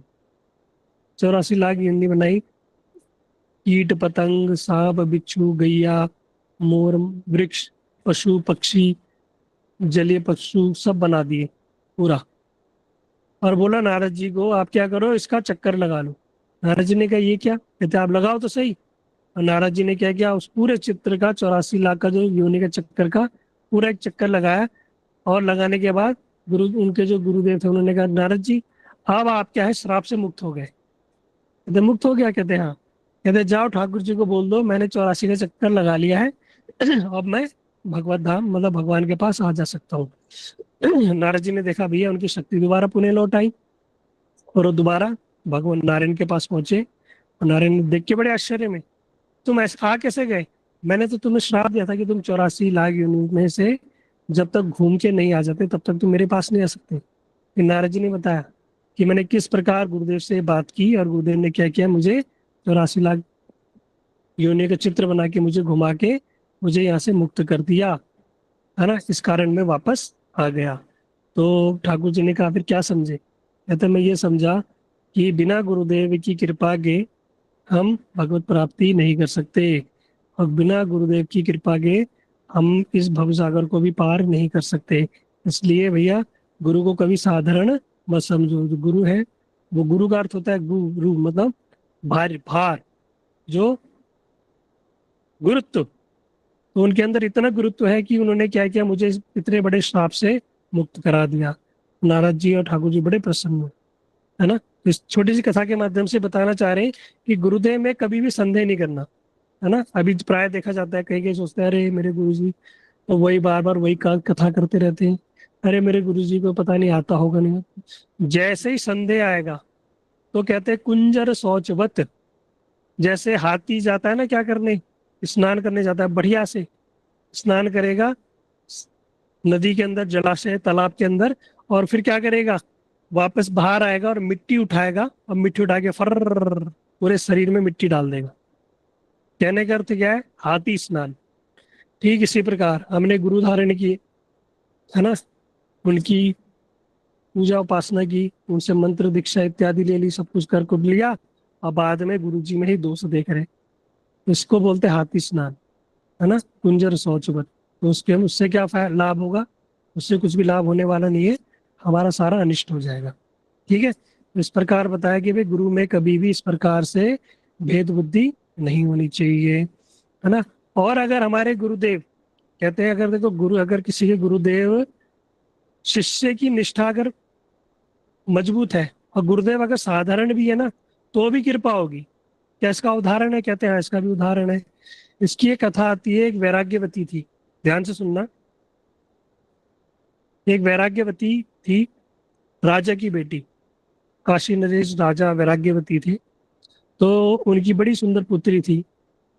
84 लाख यूनि बनाई, कीट पतंग सांप बिच्छू गैया मोर वृक्ष पशु पक्षी जलीय पशु सब बना दिए पूरा। और बोला नारद जी को आप क्या करो, इसका चक्कर लगा लो। नारद जी ने कहा ये क्या, कहते आप लगाओ तो सही। और नारद जी ने क्या किया, उस पूरे चित्र का 84 लाख का जो योनि का चक्कर का पूरा एक चक्कर लगाया। और लगाने के बाद गुरु उनके जो गुरुदेव थे उन्होंने कहा नारद जी अब आप क्या है श्राप से मुक्त हो गए। कहते मुक्त हो गया, कहते हाँ। कहते जाओ ठाकुर जी को बोल दो मैंने 84 का चक्कर लगा लिया है अब मैं भगवत धाम मतलब भगवान के पास आ जा सकता हूँ। नारद जी ने देखा भैया उनकी शक्ति दोबारा पुनः लौट आई और वो दोबारा भगवान नारायण के पास पहुंचे। और नारायण ने देख के बड़े आश्चर्य में, तुम ऐसे आ कैसे गए, मैंने तो तुम्हें श्राप दिया था कि तुम 84 लाख यूनिट में से जब तक घूम के नहीं आ जाते तब तक तुम मेरे पास नहीं आ सकते। फिर नारद जी ने बताया कि मैंने किस प्रकार गुरुदेव से बात की और गुरुदेव ने क्या किया, मुझे 84 लाख योनि का चित्र बना के मुझे घुमा के मुझे यहाँ से मुक्त कर दिया, है ना। इस कारण मैं वापस आ गया। तो ठाकुर जी ने कहा फिर क्या समझे, कहते मैं ये समझा कि बिना गुरुदेव की कृपा के हम भगवत प्राप्ति नहीं कर सकते, और बिना गुरुदेव की कृपा के हम इस भवसागर को भी पार नहीं कर सकते। इसलिए भैया गुरु को कभी साधारण बस समझो, जो गुरु है वो, गुरु का अर्थ होता है गुरु, मतलब भार, भार, जो गुरुत्व। तो उनके अंदर इतना गुरुत्व है कि उन्होंने क्या किया, मुझे इतने बड़े श्राप से मुक्त करा दिया। नारद जी और ठाकुर जी बड़े प्रसन्न हुए, है ना। तो इस छोटी सी कथा के माध्यम से बताना चाह रहे हैं कि गुरुदेव में कभी भी संदेह नहीं करना, है ना। अभी प्राय देखा जाता है, कई कई सोचते हैं अरे मेरे गुरु जी तो वही बार बार वही कथा करते रहते हैं, अरे मेरे गुरु जी को पता नहीं आता होगा नहीं। जैसे ही संदेह आएगा तो कहते हैं कुंजर शौचवत, जैसे हाथी जाता है ना क्या करने, स्नान करने जाता है, बढ़िया से स्नान करेगा नदी के अंदर, जलाशय, तालाब के अंदर, और फिर क्या करेगा, वापस बाहर आएगा और मिट्टी उठाएगा, और मिट्टी उठा के फर पूरे शरीर में मिट्टी डाल देगा। कहने का अर्थ क्या है, हाथी स्नान। ठीक इसी प्रकार हमने गुरु धारण किए, है ना, उनकी पूजा उपासना की, उनसे मंत्र दीक्षा इत्यादि ले ली, सब कुछ कर कुर लिया, और बाद में गुरु जी में ही दोष देख रहे, तो इसको बोलते हैं हाथी स्नान, है ना, कुंजर शौचवत। तो उसके उससे क्या लाभ होगा, उससे कुछ भी लाभ होने वाला नहीं है, हमारा सारा अनिष्ट हो जाएगा। ठीक है, तो इस प्रकार बताया कि भाई गुरु में कभी भी इस प्रकार से भेद बुद्धि नहीं होनी चाहिए, है ना। और अगर हमारे गुरुदेव, कहते हैं अगर देखो गुरु, अगर किसी के गुरुदेव, शिष्य की निष्ठा अगर मजबूत है और गुरुदेव अगर साधारण भी है ना, तो भी कृपा होगी। क्या इसका उदाहरण है, कहते हैं इसका भी उदाहरण है। इसकी एक कथा आती है, एक वैराग्यवती थी, ध्यान से सुनना। एक वैराग्यवती थी, राजा की बेटी, काशी नरेश राजा वैराग्यवती थे। तो उनकी बड़ी सुंदर पुत्री थी।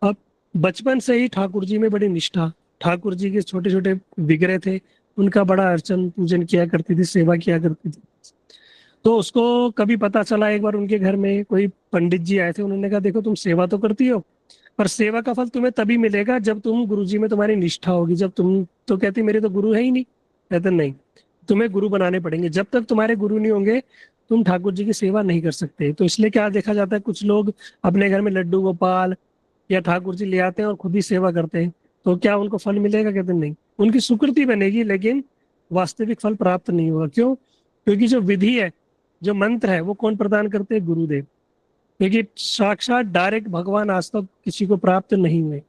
अब बचपन से ही ठाकुर जी में बड़ी निष्ठा, ठाकुर जी के छोटे छोटे विग्रह थे, उनका बड़ा अर्चन पूजन किया करती थी, सेवा किया करती थी। तो उसको कभी पता चला, एक बार उनके घर में कोई पंडित जी आए थे, उन्होंने कहा देखो तुम सेवा तो करती हो, पर सेवा का फल तुम्हें तभी मिलेगा जब तुम गुरु जी में तुम्हारी निष्ठा होगी। जब तुम, तो कहती मेरे तो गुरु है ही नहीं, कहते नहीं, तुम्हें गुरु बनाने पड़ेंगे, जब तक तुम्हारे गुरु नहीं होंगे तुम ठाकुर जी की सेवा नहीं कर सकते। तो इसलिए क्या देखा जाता है, कुछ लोग अपने घर में लड्डू गोपाल या ठाकुर जी ले आते हैं और खुद ही सेवा करते हैं, तो क्या उनको फल मिलेगा, कहते हैं नहीं, उनकी सुकृति बनेगी लेकिन वास्तविक फल प्राप्त नहीं होगा। क्यों? क्योंकि जो विधि है, जो मंत्र है, वो कौन प्रदान करते हैं, गुरुदेव। क्योंकि साक्षात डायरेक्ट भगवान आज तक किसी को प्राप्त नहीं हुए,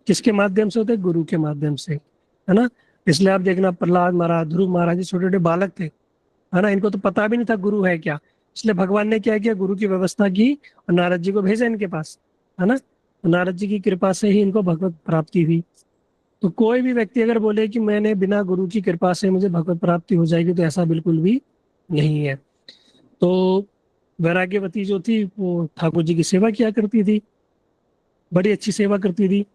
किसके माध्यम से होते, गुरु के माध्यम से, है ना। इसलिए आप देखना प्रहलाद महाराज, ध्रुव महाराज, छोटे छोटे बालक थे, है ना, इनको तो पता भी नहीं था गुरु है क्या। इसलिए भगवान ने क्या किया, गुरु की व्यवस्था की और नारद जी को भेजा इनके पास, है ना। तो नारद जी की कृपा से ही इनको भगवत प्राप्ति हुई। तो कोई भी व्यक्ति अगर बोले कि मैंने बिना गुरु की कृपा से मुझे भगवत प्राप्ति हो जाएगी, तो ऐसा बिल्कुल भी नहीं है। तो वैराग्यवती जो थी वो ठाकुर जी की सेवा किया करती थी, बड़ी अच्छी सेवा करती थी,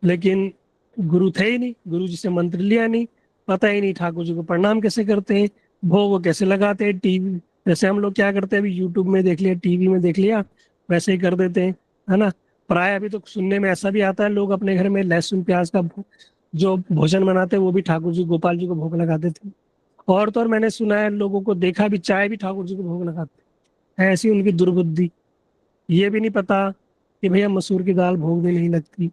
लेकिन गुरु थे ही नहीं, गुरु जी से मंत्र लिया नहीं, पता ही नहीं ठाकुर जी को प्रणाम कैसे करते हैं, भोग वो कैसे लगाते हैं। टीवी, जैसे हम लोग क्या करते हैं, अभी यूट्यूब में देख लिया, टीवी में देख लिया, वैसे ही कर देते हैं, है ना। प्राय अभी तो सुनने में ऐसा भी आता है, लोग अपने घर में लहसुन प्याज का जो भोजन बनाते हैं वो भी ठाकुर जी, गोपाल जी को भोग लगाते थे। और तो और मैंने सुना है, लोगों को देखा भी, चाय भी ठाकुर जी को भोग लगाते हैं। ऐसी उनकी दुर्बुद्धि, ये भी नहीं पता कि भैया मसूर की दाल भोग में नहीं लगती,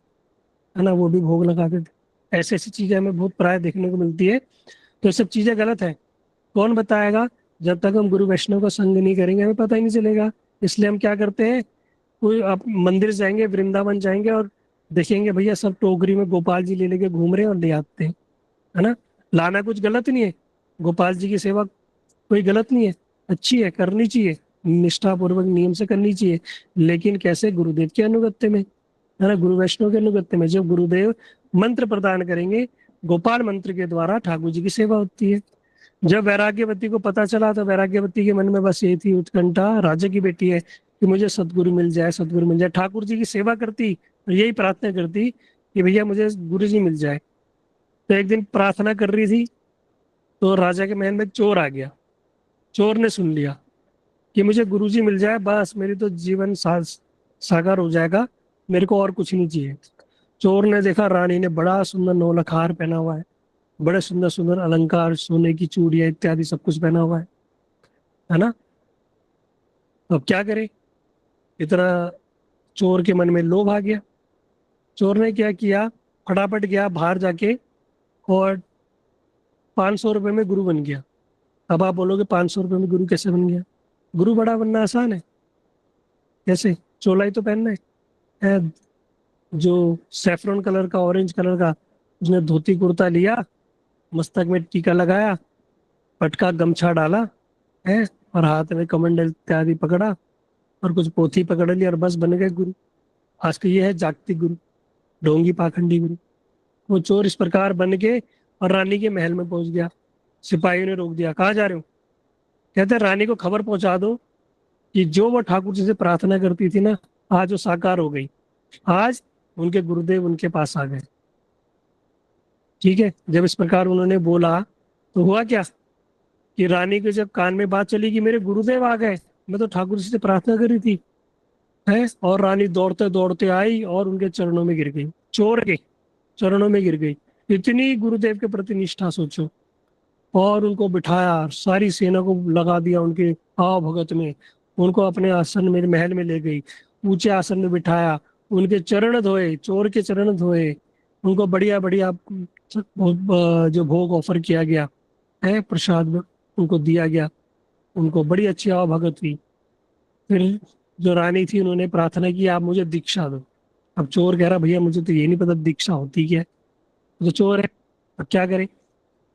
है ना, वो भी भोग लगाते थे। ऐसी ऐसी चीजें हमें बहुत प्राय देखने को मिलती है। तो ये सब चीजें गलत है। कौन बताएगा, जब तक हम गुरु वैष्णव का संग नहीं करेंगे हमें पता ही नहीं चलेगा। इसलिए हम क्या करते हैं, कोई आप मंदिर जाएंगे, वृंदावन जाएंगे और देखेंगे भैया सब टोकरी में गोपाल जी ले लेके घूम रहे हैं और ले आते हैं, है ना। लाना कुछ गलत नहीं है, गोपाल जी की सेवा कोई गलत नहीं है, अच्छी है, करनी चाहिए, निष्ठा पूर्वक नियम से करनी चाहिए, लेकिन कैसे, गुरुदेव के अनुगत्य में, है ना, गुरु वैष्णव के अनुगत्य में। जब गुरुदेव मंत्र प्रदान करेंगे, गोपाल मंत्र के द्वारा ठाकुर जी की सेवा होती है। जब वैराग्यवती को पता चला तो वैराग्यवती के मन में बस यही थी उत्कंठा, राजा की बेटी है, कि मुझे सदगुरु मिल जाए, सदगुरु मिल जाए। ठाकुर जी की सेवा करती और यही प्रार्थना करती कि भैया मुझे गुरु जी मिल जाए। तो एक दिन प्रार्थना कर रही थी, तो राजा के महल में चोर आ गया। चोर ने सुन लिया कि मुझे गुरुजी मिल जाए, बस मेरी तो जीवन साकार हो जाएगा, मेरे को और कुछ नहीं चाहिए। चोर ने देखा रानी ने बड़ा सुंदर नौलखा हार पहना हुआ है, बड़े सुंदर सुंदर अलंकार, सोने की चूड़ियां इत्यादि सब कुछ पहना हुआ है ना। अब क्या करे, इतना चोर के मन में लोभ आ गया। चोर ने क्या किया, फटाफट गया बाहर जाके और 500 रुपए में गुरु बन गया। अब आप बोलोगे 500 रुपये में गुरु कैसे बन गया? गुरु बड़ा बनना आसान है। कैसे? चोला ही तो पहनना है। जो सेफ्रॉन कलर का, ऑरेंज कलर का, उसने धोती कुर्ता लिया, मस्तक में टीका लगाया, पटका गमछा डाला है, और हाथ में कमंडल इत्यादि पकड़ा, और कुछ पोथी पकड़ ली, और बस बन गए गुरु। आज का ये है जागतिक गुरु, ढोंगी पाखंडी गुरु। वो चोर इस प्रकार बन के और रानी के महल में पहुंच गया। सिपाहियों ने रोक दिया, कहाँ जा रहे हो? कहते रानी को खबर पहुंचा दो कि जो वो ठाकुर जी से प्रार्थना करती थी ना, आज वो साकार हो गई। आज उनके गुरुदेव उनके पास आ गए। ठीक है, जब इस प्रकार उन्होंने बोला तो हुआ क्या कि रानी के जब कान में बात चली कि मेरे गुरुदेव आ गए, मैं तो ठाकुर जी से प्रार्थना करी थी, है, और रानी दौड़ते दौड़ते आई और उनके चरणों में गिर गई। चोर के चरणों में गिर गई। इतनी गुरुदेव के प्रति निष्ठा सोचो। और उनको बिठाया, सारी सेना को लगा दिया उनके भाव भगत में, उनको अपने आसन में, महल में ले गई, ऊंचे आसन में बिठाया, उनके चरण धोए, चोर के चरण धोए, उनको बढ़िया बढ़िया जो भोग ऑफर किया गया है, प्रसाद में उनको दिया गया, उनको बड़ी अच्छी भगत हुई। फिर जो रानी थी, उन्होंने प्रार्थना की आप मुझे दीक्षा दो। अब चोर कह रहा भैया मुझे तो ये नहीं पता दीक्षा होती क्या है, तो चोर है, अब क्या करे?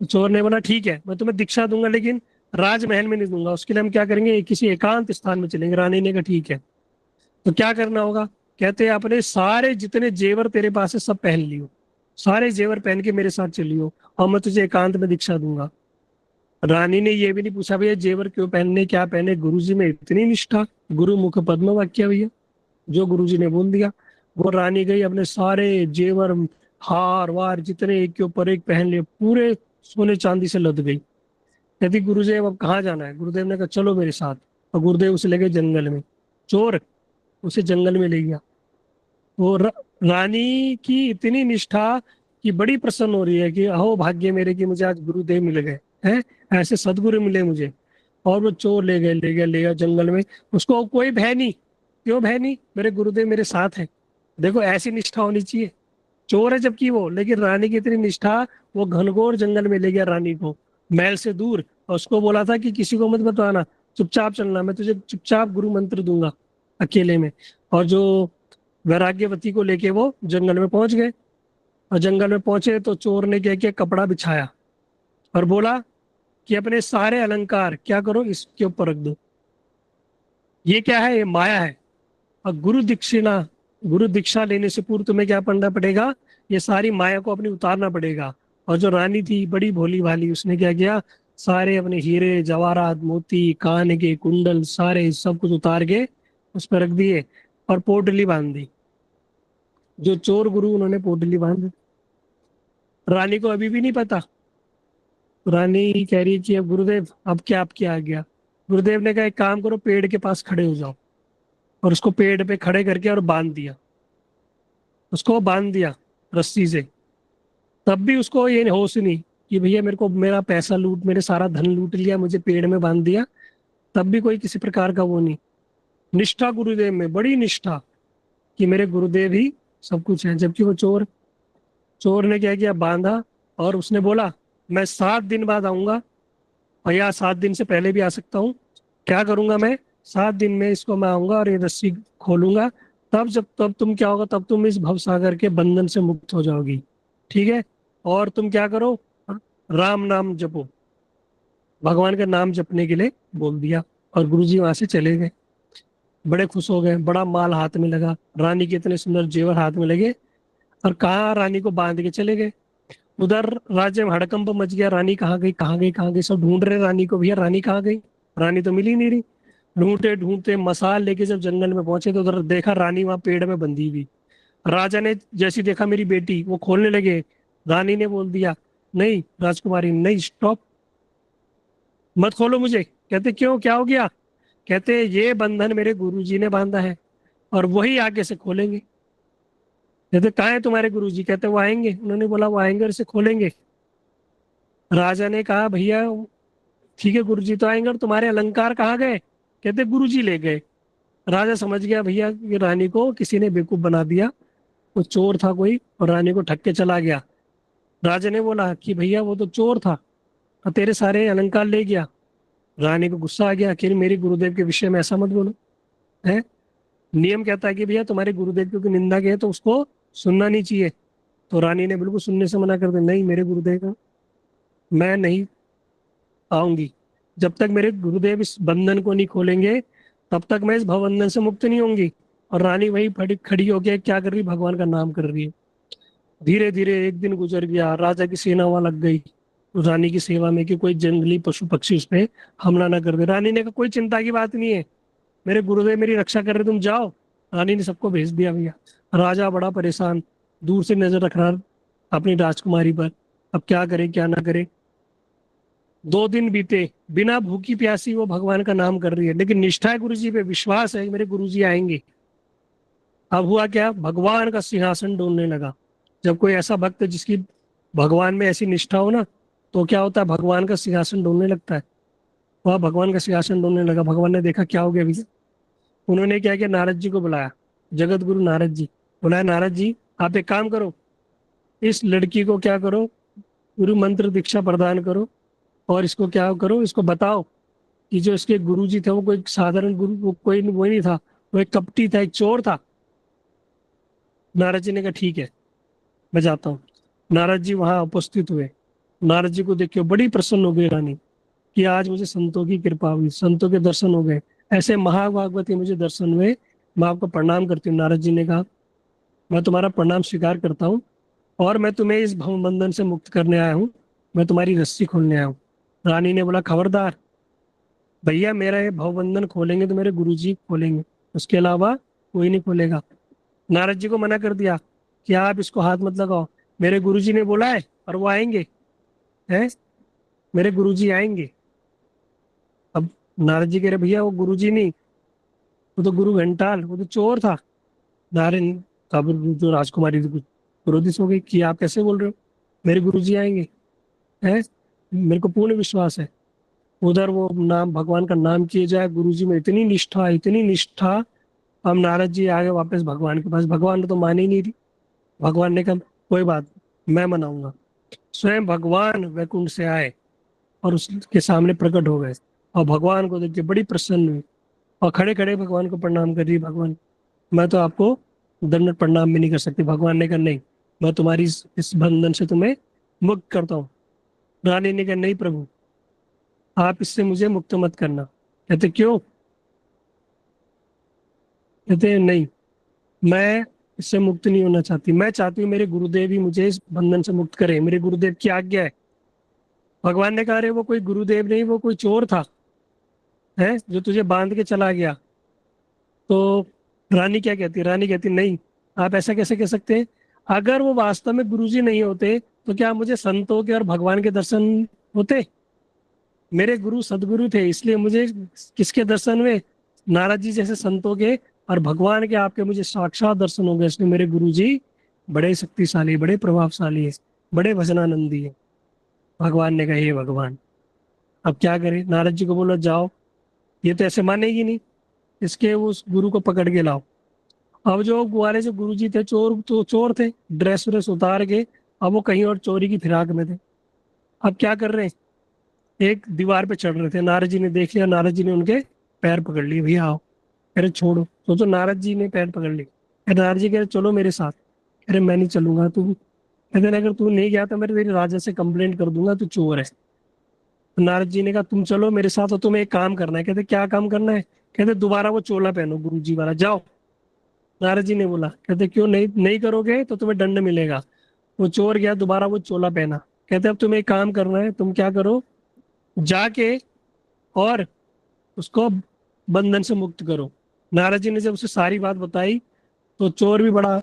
तो चोर ने बोला ठीक है मैं तुम्हें दीक्षा दूंगा, लेकिन राजमहल में नहीं दूंगा, उसके लिए हम क्या करेंगे, किसी एकांत स्थान में चलेंगे। रानी ने कहा ठीक है। तो क्या करना होगा? कहते हैं अपने सारे जितने जेवर तेरे पास है सब पहन लियो, सारे जेवर पहन के मेरे साथ चलियो, और मैं तुझे एकांत में दीक्षा दूंगा। रानी ने ये भी नहीं पूछा भैया जेवर क्यों पहनने, क्या पहने, गुरु जी में इतनी निष्ठा। गुरु मुख पद्म वाक्य भैया, जो गुरु जी ने बोल दिया। वो रानी गई, अपने सारे जेवर, हार वार जितने एक के ऊपर एक पहन लिए, पूरे सोने चांदी से लद गई। कहती गुरुदेव अब कहाँ जाना है? गुरुदेव ने कहा चलो मेरे साथ। और गुरुदेव उसे ले गए जंगल में। चोर उसे जंगल में ले गया। वो रानी की इतनी निष्ठा कि बड़ी प्रसन्न हो रही है कि अहो भाग्य मेरे कि मुझे आज गुरुदेव मिल गए हैं, ऐसे सदगुरु मिले मुझे। और वो चोर ले गया जंगल में। उसको कोई भय नहीं। क्यों भय नहीं? मेरे गुरुदेव मेरे साथ है। देखो ऐसी निष्ठा होनी चाहिए। चोर है जबकि वो, लेकिन रानी की इतनी निष्ठा, वो घनघोर जंगल में ले गया रानी को, महल से दूर, और उसको बोला था कि किसी को मत बताना, चुपचाप चलना, मैं तुझे चुपचाप गुरु मंत्र दूंगा अकेले में। और जो वैराग्यवती को लेके वो जंगल में पहुंच गए। और जंगल में पहुंचे तो चोर ने क्या किया, कपड़ा बिछाया और बोला कि अपने सारे अलंकार क्या करो, इसके ऊपर रख दो। ये क्या है? ये माया है। और गुरु दीक्षा लेने से पूर्व तुम्हें क्या पढ़ना पड़ेगा? ये सारी माया को अपनी उतारना पड़ेगा। और जो रानी थी बड़ी भोली भाली, उसने क्या किया, सारे अपने हीरे जवाहरात मोती कान के कुंडल सारे सब कुछ उतार के उस पर रख दिए, और पोटली बांध दी। जो चोर गुरु, उन्होंने पोटली बांध दी। रानी को अभी भी नहीं पता। रानी कह रही कि अब गुरुदेव अब क्या आपकी आ गया? गुरुदेव ने कहा एक काम करो, पेड़ के पास खड़े हो जाओ। और उसको पेड़ पे खड़े करके और बांध दिया। उसको बांध दिया रस्सी से। तब भी उसको ये होश नहीं कि भैया मेरे को मेरा पैसा लूट, मेरे सारा धन लूट लिया, मुझे पेड़ में बांध दिया। तब भी कोई किसी प्रकार का वो नहीं। निष्ठा गुरुदेव में, बड़ी निष्ठा कि मेरे गुरुदेव ही सब कुछ है। जबकि वो चोर, चोर ने क्या किया, बांधा, और उसने बोला मैं 7 दिन बाद आऊंगा, और या 7 दिन से पहले भी आ सकता हूँ। क्या करूंगा मैं? 7 दिन में इसको मैं आऊंगा और ये रस्सी खोलूंगा। तब तुम क्या होगा, तब तुम इस भवसागर के बंधन से मुक्त हो जाओगी। ठीक है? और तुम क्या करो, राम नाम जपो। भगवान का नाम जपने के लिए बोल दिया। और गुरुजी वहां से चले गए। बड़े खुश हो गए, बड़ा माल हाथ में लगा, रानी के इतने सुंदर जेवर हाथ में लगे, और कहाँ रानी को बांध के चले गए। उधर राज्य में हड़कंप मच गया, रानी कहाँ गई, कहाँ गई, कहाँ गई, सब ढूंढ रहे रानी को, भैया रानी कहाँ गई? रानी तो मिली नहीं रही। ढूंढते ढूंढते मसाल लेके जब जंगल में पहुंचे तो उधर देखा रानी वहां पेड़ में बंधी हुई। राजा ने जैसी देखा मेरी बेटी, वो खोलने लगे। रानी ने बोल दिया नहीं राजकुमारी नहीं, स्टॉप, मत खोलो मुझे। कहते क्यों, क्या हो गया? कहते ये बंधन मेरे गुरुजी ने बांधा है, और वही आगे से खोलेंगे। कहते कहाँ है तुम्हारे गुरुजी? कहते वो आएंगे। उन्होंने बोला वो आएंगे और इसे खोलेंगे। राजा ने कहा भैया ठीक है गुरुजी तो आएंगे, और तुम्हारे अलंकार कहाँ गए? कहते गुरुजी ले गए। राजा समझ गया भैया ये रानी को किसी ने बेवकूफ बना दिया, वो चोर था कोई, और रानी को ठग के चला गया। राजा ने बोला कि भैया वो तो चोर था और तेरे सारे अलंकार ले गया, रानी को गुस्सा आ गया कि मेरे गुरुदेव के विषय में ऐसा मत बोलो है। नियम कहता है कि भैया तुम्हारे गुरुदेव की कोई निंदा की है तो उसको सुनना नहीं चाहिए। तो रानी ने बिल्कुल सुनने से मना कर दिया, नहीं मेरे गुरुदेव का मैं नहीं आऊंगी। जब तक मेरे गुरुदेव इस बंधन को नहीं खोलेंगे तब तक मैं इस भवबंधन से मुक्त नहीं होंगी। और रानी वही खड़ी होके क्या कर रही, भगवान का नाम कर रही है। धीरे धीरे एक दिन गुजर गया, राजा की सेना वहां लग गई उस रानी की सेवा में कि कोई जंगली पशु पक्षी उस पे हमला ना कर दे। रानी ने कहा कोई चिंता की बात नहीं है, मेरे गुरुदेव मेरी रक्षा कर रहे, तुम जाओ। रानी ने सबको भेज दिया भैया। राजा बड़ा परेशान, दूर से नजर रख रहा अपनी राजकुमारी पर, अब क्या करे क्या ना करे। 2 दिन बीते, बिना भूखी प्यासी वो भगवान का नाम कर रही है, लेकिन निष्ठा है गुरु जी पे, विश्वास है कि मेरे गुरु जी आएंगे। अब हुआ क्या, भगवान का सिंहासन डोलने लगा। जब कोई ऐसा भक्त जिसकी भगवान में ऐसी निष्ठा हो ना, तो क्या होता है, भगवान का सिंहासन डोलने लगता है। वह भगवान का सिंहासन डोलने लगा। भगवान ने देखा क्या हो गया भैया। उन्होंने क्या किया, नारद जी को बुलाया, जगत गुरु नारद जी बुलाया। नारद जी आप एक काम करो, इस लड़की को क्या करो, गुरु मंत्र दीक्षा प्रदान करो, और इसको क्या करो, इसको बताओ कि जो इसके गुरु जी थे वो कोई साधारण गुरु, वो कोई वो नहीं था, वो एक कपटी था, एक चोर था। नारद जी ने कहा ठीक है, मैं जाता हूँ। नारद जी वहां उपस्थित हुए। नारद जी को देख के बड़ी प्रसन्न हो गई रानी कि आज मुझे संतों की कृपा हुई, संतों के दर्शन हो गए, ऐसे महाभागवती मुझे दर्शन हुए, मैं आपको प्रणाम करती हूँ। नारद जी ने कहा मैं तुम्हारा प्रणाम स्वीकार करता हूँ, और मैं तुम्हें इस भव बंधन से मुक्त करने आया हूँ, मैं तुम्हारी रस्सी खोलने आया हूँ। रानी ने बोला खबरदार भैया, मेरा ये भवबंधन खोलेंगे तो मेरे गुरुजी खोलेंगे, उसके अलावा कोई नहीं खोलेगा। नारद जी को मना कर दिया कि आप इसको हाथ मत लगाओ, मेरे गुरुजी ने बोला है और वो आएंगे, हैं, मेरे गुरुजी आएंगे। अब नारद जी कह रहे भैया वो गुरुजी नहीं, वो तो गुरु घंटाल, वो तो चोर था। नारायण, तब जो राजकुमारी थी कुछ क्रोधित हो गई कि आप कैसे बोल रहे हो, मेरे गुरुजी आएंगे, हैं, मेरे को पूर्ण विश्वास है। उधर वो नाम, भगवान का नाम किए जाए, गुरुजी में इतनी निष्ठा, इतनी निष्ठा। हम नारद जी आ गए वापस भगवान के पास, भगवान ने तो मानी नहीं थी। भगवान ने कहा कोई बात नहीं, मैं मनाऊंगा। स्वयं भगवान वैकुंठ से आए और उसके सामने प्रकट हो गए, और भगवान को देख के बड़ी प्रसन्न हुई, और खड़े खड़े भगवान को प्रणाम कर रही, भगवान मैं तो आपको दंड प्रणाम भी नहीं कर सकती। भगवान ने कहा नहीं, मैं तुम्हारी इस बंधन से तुम्हें मुक्त करता हूँ। रानी ने कहा नहीं प्रभु, आप इससे मुझे मुक्त मत करना। कहते क्यों, कहते नहीं, मैं इससे मुक्त नहीं होना चाहती, मैं चाहती हूँ मेरे गुरुदेव ही मुझे इस बंधन से मुक्त करे, मेरे गुरुदेव की आज्ञा है। भगवान ने कहा अरे वो कोई गुरुदेव नहीं, वो कोई चोर था, है जो तुझे बांध के चला गया। तो रानी क्या कहती, रानी कहती नहीं, आप ऐसा कैसे कह सकते हैं, अगर वो वास्तव में गुरुजी नहीं होते तो क्या मुझे संतों के और भगवान के दर्शन होते। मेरे गुरु सदगुरु थे, इसलिए मुझे किसके दर्शन हुए, नारद जी जैसे संतों के, और भगवान के आपके मुझे साक्षात दर्शन हो गए। इसलिए मेरे गुरु जी बड़े शक्तिशाली, बड़े प्रभावशाली है, बड़े भजनानंदी है। भगवान ने कहा हे भगवान, अब क्या करें। नारद जी को बोलो जाओ, ये तो ऐसे मानेगी नहीं, इसके उस गुरु को पकड़ के लाओ। अब जो ग्वाले जो गुरु जी थे, चोर तो चोर थे, ड्रेस व्रेस उतार के, अब वो कहीं और चोरी की फिराक में थे। अब क्या कर रहे हैं, एक दीवार पे चढ़ रहे थे, नारद जी ने देख लिया, नारद जी ने उनके पैर पकड़ लिए, भैया आओ। अरे छोड़ो, सोचो नारद जी ने पैर पकड़ लिए। अरे नारद जी कह रहे चलो मेरे साथ। अरे मैं नहीं चलूंगा, तू कहते अगर तू नहीं गया तो मैं तेरी राजा से कंप्लेंट कर दूंगा, तू चोर है। तो नारद जी ने कहा तुम चलो मेरे साथ, और तुम्हें एक काम करना है। कहते क्या काम करना है, कहते दोबारा वो चोला पहनो गुरु जी वाला, जाओ। नारद जी ने बोला, कहते क्यों, नहीं नहीं करोगे तो तुम्हें दंड मिलेगा। वो चोर गया, दोबारा वो चोला पहना। कहते अब तुम्हें एक काम करना है, तुम क्या करो, जाके और उसको बंधन से मुक्त करो। नारद जी ने जब उसे सारी बात बताई तो चोर भी बड़ा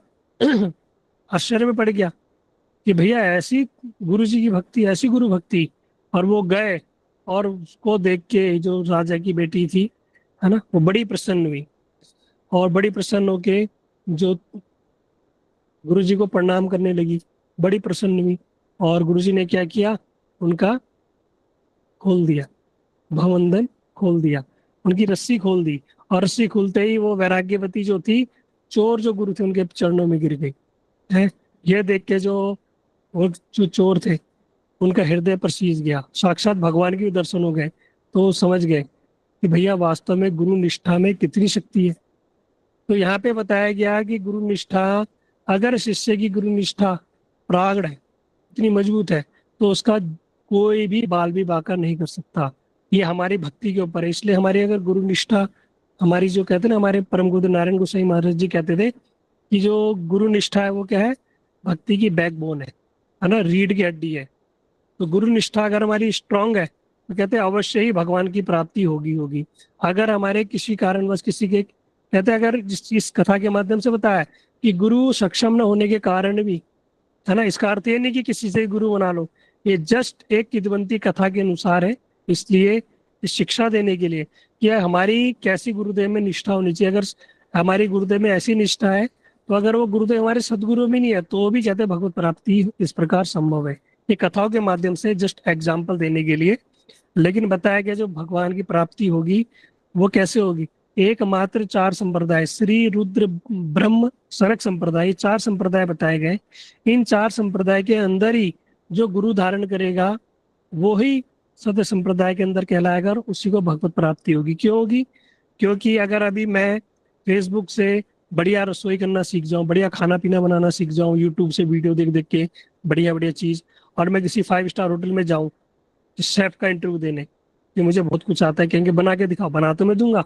आश्चर्य में पड़ गया कि भैया ऐसी गुरु जी की भक्ति, ऐसी गुरु भक्ति। और वो गए, और उसको देख के जो राजा की बेटी थी, है ना, वो बड़ी प्रसन्न हुई, और बड़ी प्रसन्न होके जो गुरु जी को प्रणाम करने लगी, बड़ी प्रसन्न हुई। और गुरु जी ने क्या किया, उनका खोल दिया, भवबंधन खोल दिया, उनकी रस्सी खोल दी। और रस्सी खुलते ही वो वैराग्यवती जो थी, चोर जो गुरु थे उनके चरणों में गिर गई है। ये देख के जो वो जो चोर थे उनका हृदय पर शीज गया, साक्षात भगवान के भी दर्शन हो गए। तो समझ गए कि भैया वास्तव में गुरु निष्ठा में कितनी शक्ति है। तो यहाँ पे बताया गया कि गुरु निष्ठा, अगर शिष्य की गुरु निष्ठा प्रगाढ़ है, इतनी मजबूत है, तो उसका कोई भी बाल भी बांका नहीं कर सकता। ये हमारी भक्ति के ऊपर है। इसलिए हमारी अगर गुरु निष्ठा, हमारी जो कहते हैं ना, हमारे परम गुरु नारायण गोसाई महाराज जी कहते थे कि जो गुरु निष्ठा है वो क्या है, भक्ति की बैकबोन है ना, रीढ़ की हड्डी है। तो गुरु निष्ठा अगर हमारी स्ट्रांग है तो कहते हैं अवश्य ही भगवान की प्राप्ति होगी होगी। अगर हमारे किसी कारणवश किसी के, कहते हैं अगर इस कथा के माध्यम से बताया कि गुरु सक्षम न होने के कारण भी, है ना, इसका अर्थ ये नहीं कि किसी से गुरु बना लो, ये जस्ट एक किदवंती कथा के अनुसार है। इसलिए इस शिक्षा देने के लिए कि हमारी कैसी गुरुदेव में निष्ठा होनी चाहिए। अगर हमारी गुरुदेव में ऐसी निष्ठा है, तो अगर वो गुरुदेव हमारे सदगुरु में नहीं है तो भी कहते हैं भगवत प्राप्ति इस प्रकार संभव है। ये कथाओं के माध्यम से जस्ट एग्जाम्पल देने के लिए। लेकिन बताया गया जो भगवान की प्राप्ति होगी वो कैसे होगी। एकमात्र चार संप्रदाय, श्री रुद्र ब्रह्म सनक संप्रदाय, चार संप्रदाय बताए गए। इन चार संप्रदाय के अंदर ही जो गुरु धारण करेगा वो ही सत्य संप्रदाय के अंदर कहलाएगा और उसी को भगवत प्राप्ति होगी। क्यों होगी? क्योंकि अगर अभी मैं फेसबुक से बढ़िया रसोई करना सीख जाऊं, बढ़िया खाना पीना बनाना सीख जाऊं, यूट्यूब से वीडियो देख देख के बढ़िया बढ़िया चीज, और मैं किसी 5 स्टार होटल में जाऊं शेफ का इंटरव्यू देने कि मुझे बहुत कुछ आता है, कहेंगे बना के दिखाओ, बना तो मैं दूंगा।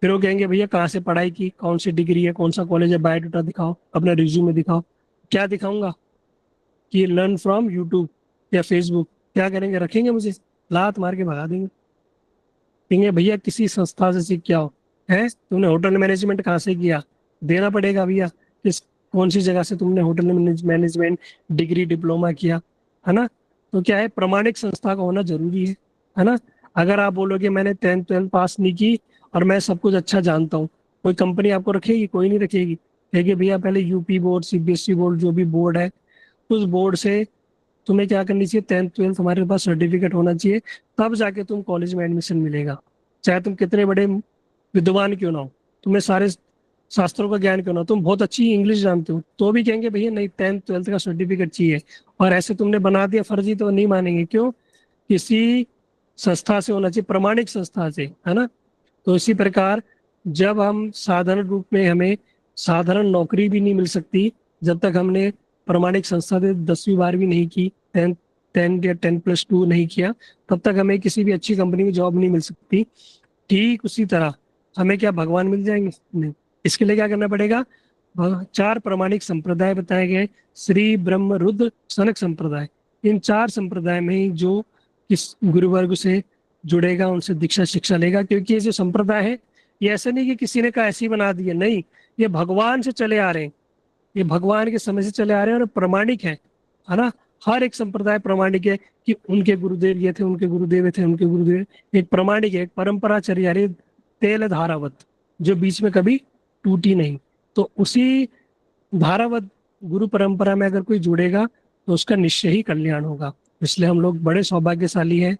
फिर वो कहेंगे भैया कहाँ से पढ़ाई की, कौन सी डिग्री है, कौन सा कॉलेज है, बायोडाटा दिखाओ, अपना रिज्यूमे दिखाओ। क्या दिखाऊंगा? कि लर्न फ्रॉम यूट्यूब या फेसबुक। क्या करेंगे? रखेंगे मुझे, लात मार के भगा देंगे। कहेंगे भैया किसी संस्था से सीख के आओ। है तुमने होटल मैनेजमेंट कहाँ से किया? देना पड़ेगा भैया, किस कौन सी जगह से तुमने होटल मैनेजमेंट डिग्री डिप्लोमा किया, है ना। तो क्या है, प्रमाणिक संस्था का होना जरूरी है ना। अगर आप बोलोगे मैंने 10th 12th पास नहीं की और मैं सब कुछ अच्छा जानता हूँ, कोई कंपनी आपको रखेगी? कोई नहीं रखेगी। कहेगी भैया पहले यूपी बोर्ड, सीबीएसई बोर्ड, जो भी बोर्ड है, उस बोर्ड से तुम्हें क्या करनी चाहिए, 10th 12th हमारे पास सर्टिफिकेट होना चाहिए, तब जाके तुम कॉलेज में एडमिशन मिलेगा। चाहे तुम कितने बड़े विद्वान क्यों ना हो, तुम्हें सारे शास्त्रों का ज्ञान क्यों ना हो, तुम बहुत अच्छी इंग्लिश जानते हो, तो भी कहेंगे भैया नहीं 10th 12th का सर्टिफिकेट चाहिए। और ऐसे तुमने बना दिया फर्जी तो नहीं मानेंगे। क्यों? किसी संस्था से होना चाहिए, प्रमाणिक संस्था से, है ना। तो इसी प्रकार जब हम साधारण रूप में, हमें साधारण नौकरी भी नहीं मिल सकती जब तक हमने प्रमाणिक संस्था से 10वीं 12वीं नहीं की, 10 या 10+2 नहीं किया, तब तक हमें किसी भी अच्छी कंपनी में जॉब नहीं मिल सकती। ठीक उसी तरह हमें क्या भगवान मिल जाएंगे? नहीं। इसके लिए क्या करना पड़ेगा? चार प्रमाणिक संप्रदाय बताए गए, श्री ब्रह्म रुद्र सनक संप्रदाय। इन चार संप्रदाय में ही जो इस गुरुवर्ग से जुड़ेगा उनसे दीक्षा शिक्षा लेगा। क्योंकि ये जो संप्रदाय है, ये ऐसा नहीं कि किसी ने कहा ऐसी बना दिया, नहीं, ये भगवान से चले आ रहे हैं, ये भगवान के समय से चले आ रहे हैं और प्रमाणिक है ना। हर एक संप्रदाय प्रमाणिक है कि उनके गुरुदेव ये थे, उनके गुरुदेव थे, उनके गुरुदेव, एक प्रमाणिक है, एक परंपरा चली आ रही है, तेल धारावत, जो बीच में कभी टूटी नहीं। तो उसी धारावत गुरु परंपरा में अगर कोई जुड़ेगा तो उसका निश्चय ही कल्याण होगा। इसलिए हम लोग बड़े सौभाग्यशाली हैं